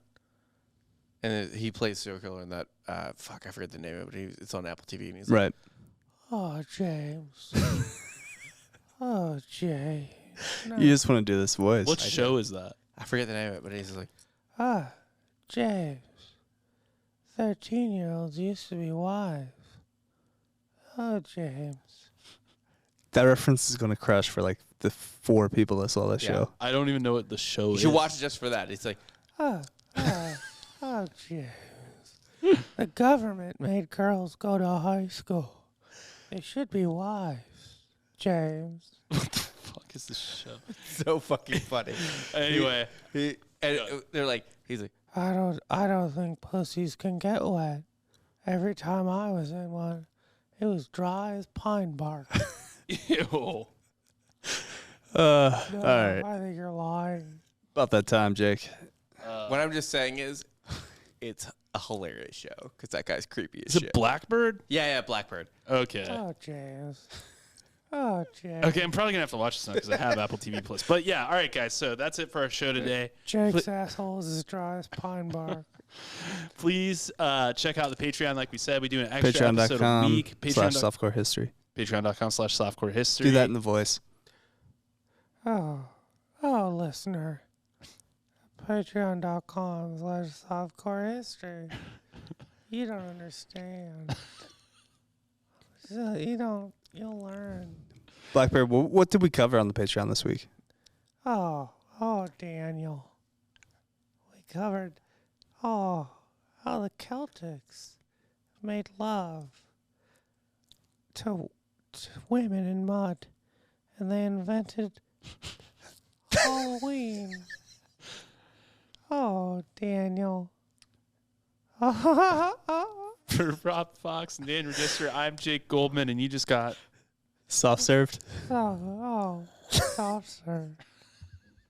and he plays serial killer in that. Fuck, I forget the name of it. But it's on Apple TV, and he's right. "Oh, James. Oh, Jay. You just want to do this voice. What show is that? I forget the name of it, but he's like, James. 13-year-olds used to be wives. Oh, James. That reference is going to crush for like the 4 people that saw that show. I don't even know what the show you is. should watch it just for that. It's like, Oh, James. The government made girls go to high school. They should be wives, James. What the fuck is this show? so fucking funny. Anyway, And they're like, he's like, I don't think pussies can get wet. Every time I was in one, it was dry as pine bark. Ew. No, all right. I think you're lying. About that time, Jake. What I'm just saying is, it's a hilarious show because that guy's creepy as Is shit. it Blackbird? Yeah, Blackbird. Okay. Oh, James. Oh, James. Okay, I'm probably gonna have to watch this now because I have Apple TV Plus. But yeah, all right, guys. So that's it for our show today. Jake's asshole is as dry as pine bark. Please check out the Patreon. Like we said, we do an extra episode a week. Patreon.com/softcore history. Patreon.com/softcore history. Do that in the voice. Oh, listener. Patreon.com/softcore history. You don't understand. So you'll learn. Blackbeard, what did we cover on the Patreon this week? Oh, Daniel. We covered, how the Celtics made love to women in mud, and they invented Halloween. Oh, Daniel. For Rob Fox and Dan Register, I'm Jake Goldman, and you just got Soft served. Soft serve.